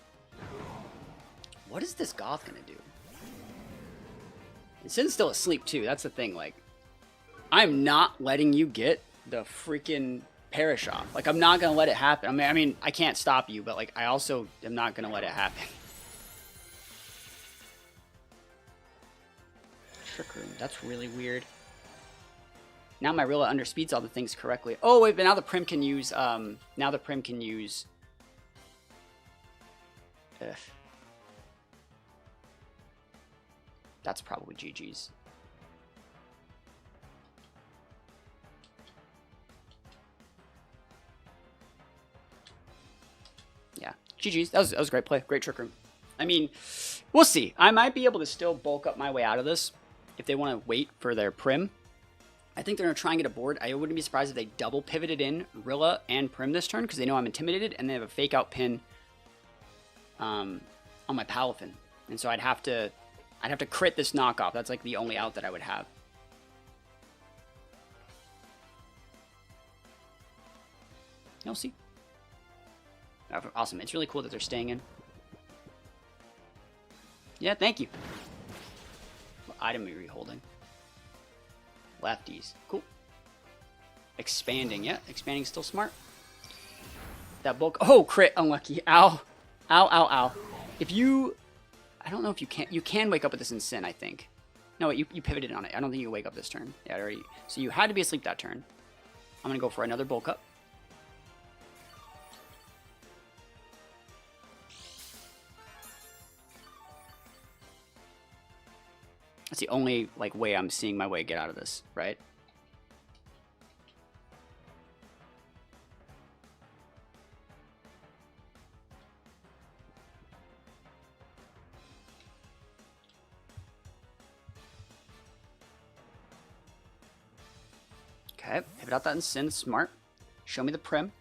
What is this Goth gonna do? And Sin's still asleep too. That's the thing. Like, I'm not letting you get the freaking Perish off. Like, I'm not gonna let it happen. I mean, I can't stop you, but like, I also am not gonna let it happen. Trick Room. That's really weird. Now my Rilla underspeeds all the things correctly. Oh wait, but now the Prim can use. Now the Prim can use. Ugh. That's probably GG's. Yeah, GG's. That was a great play. Great Trick Room. I mean, we'll see. I might be able to still bulk up my way out of this if they want to wait for their Prim. I think they're going to try and get a board. I wouldn't be surprised if they double pivoted in Rilla and Prim this turn because they know I'm intimidated and they have a fake out pin on my Palafin. And so I'd have to crit this knockoff. That's like the only out that I would have. You'll see. Awesome. It's really cool that they're staying in. Yeah, thank you. What item are you holding? Lefties. Cool. Expanding. Yeah, expanding still smart. That bulk. Oh, crit. Unlucky. Ow. Ow, ow, ow. If you... I don't know if you can... You can wake up with this in Sin, I think. No, wait, you pivoted on it. I don't think you wake up this turn. Yeah, already... So you had to be asleep that turn. I'm going to go for another bulk up. That's the only like way I'm seeing my way get out of this, right? Okay, pivot out that in Sin, smart. Show me the Prim.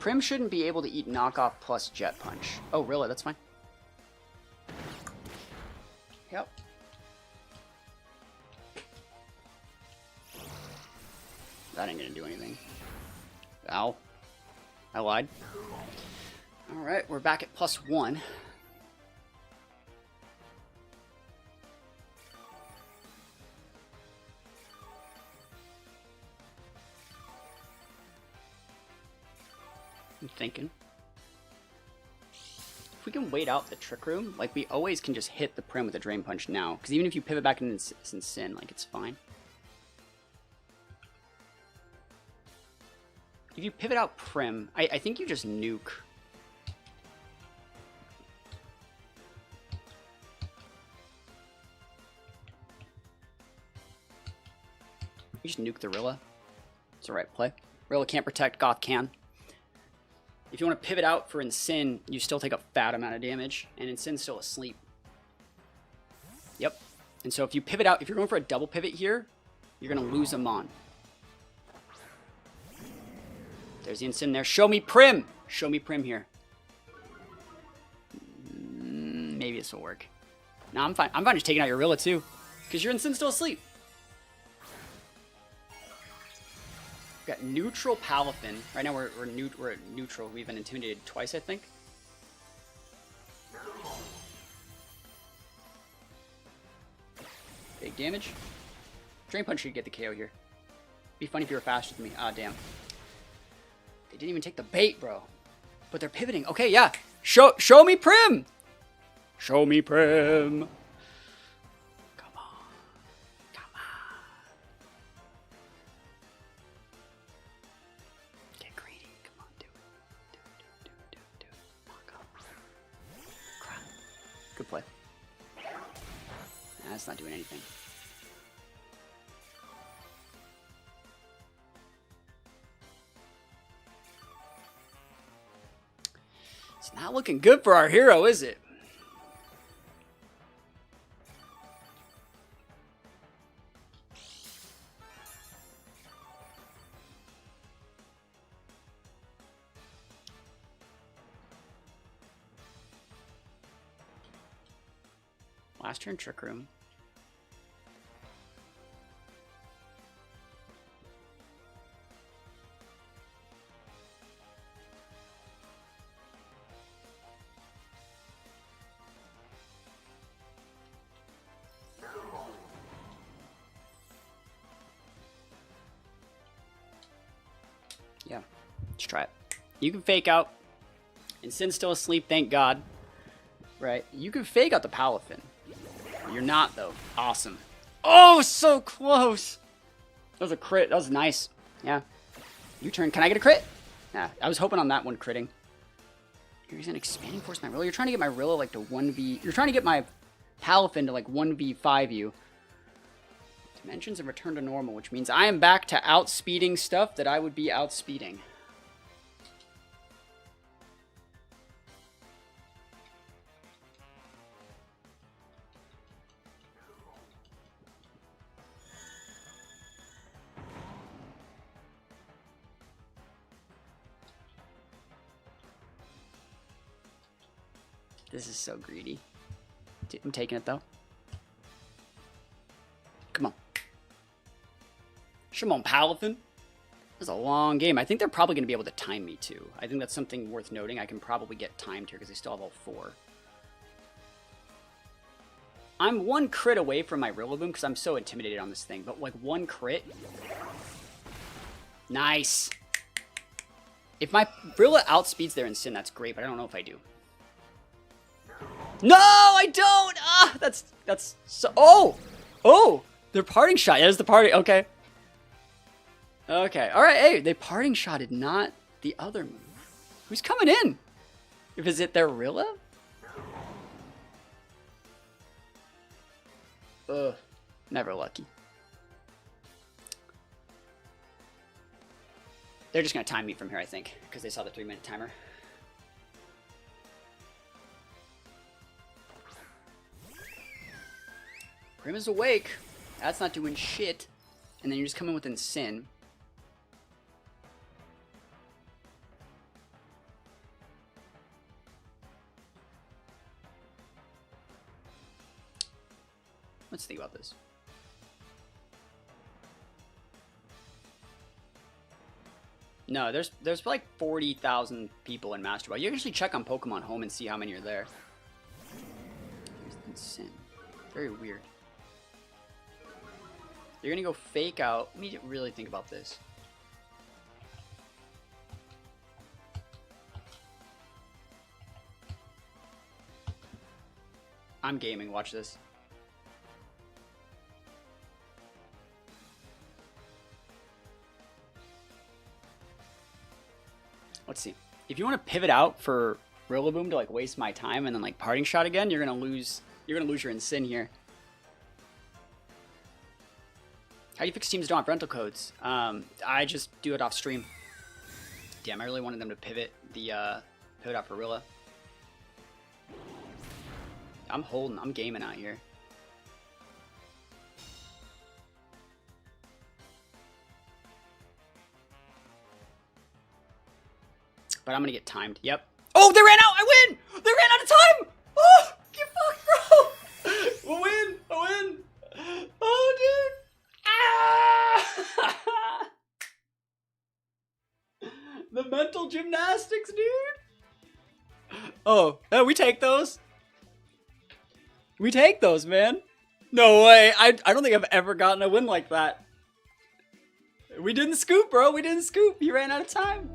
Prim shouldn't be able to eat knockoff plus Jet Punch. Oh, really? That's fine. Yep. That ain't gonna do anything. Ow. I lied. Alright, we're back at +1. I'm thinking. If we can wait out the Trick Room, like we always can just hit the Prim with a Drain Punch now. Because even if you pivot back into Sin, like it's fine. If you pivot out Prim, I think you just nuke. You just nuke the Rilla. It's the right play. Rilla can't protect, Goth can. If you want to pivot out for Incin, you still take a fat amount of damage, and Incin's still asleep. Yep. And so if you pivot out, if you're going for a double pivot here, you're going to lose a Mon. There's the Incin there. Show me Prim! Show me Prim here. Maybe this will work. No, I'm fine. I'm fine just taking out your Rilla too, because your Incin's still asleep. Got neutral Palafin. Right now we're at neutral. We've been intimidated twice, I think. damage. Drain Punch should get the KO here. Be funny if you were faster than me. Ah, damn. They didn't even take the bait, bro. But they're pivoting. Okay, yeah. Show me Prim. Show me Prim. Come on. Come on. Get greedy. Come on, do it. Do it. Come on, go. Crap. Good play. Nah, that's not doing anything. It's not looking good for our hero, is it? Last turn Trick Room. Yeah, let's try it. You can fake out. And Sin's still asleep, thank God. Right? You can fake out the Palafin. You're not, though. Awesome. Oh, so close. That was a crit. That was nice. Yeah. Your turn. Can I get a crit? Nah, I was hoping on that one critting. You're using Expanding Force my Rilla. You're trying to get my Rilla like to 1v... You're trying to get my Palafin to like 1v5 you. Dimensions and return to normal, which means I am back to outspeeding stuff that I would be outspeeding. This is so greedy. I'm taking it, though. Come on. Come on, Palafin. This is a long game. I think they're probably going to be able to time me, too. I think that's something worth noting. I can probably get timed here because they still have all 4. I'm 1 crit away from my Rillaboom because I'm so intimidated on this thing. But, like, 1 crit. Nice. If my Rilla outspeeds their Sin, that's great, but I don't know if I do. No, I don't! Ah, that's so... Oh! Oh! Their parting shot. There's the party. Okay. Okay. Alright, hey, they parting shotted, not the other move. Who's coming in? Is it their Rilla? Ugh. Never lucky. They're just going to time me from here, I think, because they saw the 3-minute timer. Prim is awake. That's not doing shit. And then you just come in with Sin. Let's think about this. No, there's like 40,000 people in Master Ball. You can actually check on Pokemon Home and see how many are there. Here's Sin. Very weird. You're gonna go fake out. Let me really think about this. I'm gaming. Watch this. Let's see. If you want to pivot out for Rillaboom to like waste my time and then like parting shot again, you're gonna lose. You're gonna lose your Sin here. How do you fix teams don't have rental codes? I just do it off stream. Damn, I really wanted them to pivot out for Rilla. I'm holding. I'm gaming out here. But I'm gonna get timed. Yep. Oh, they ran out! I win! They ran out of time! Oh, get fucked, bro! We'll win! I win! Oh, dude! Ah! The mental gymnastics, dude! Oh, we take those. We take those, man. No way. I don't think I've ever gotten a win like that. We didn't scoop, bro. We didn't scoop. He ran out of time.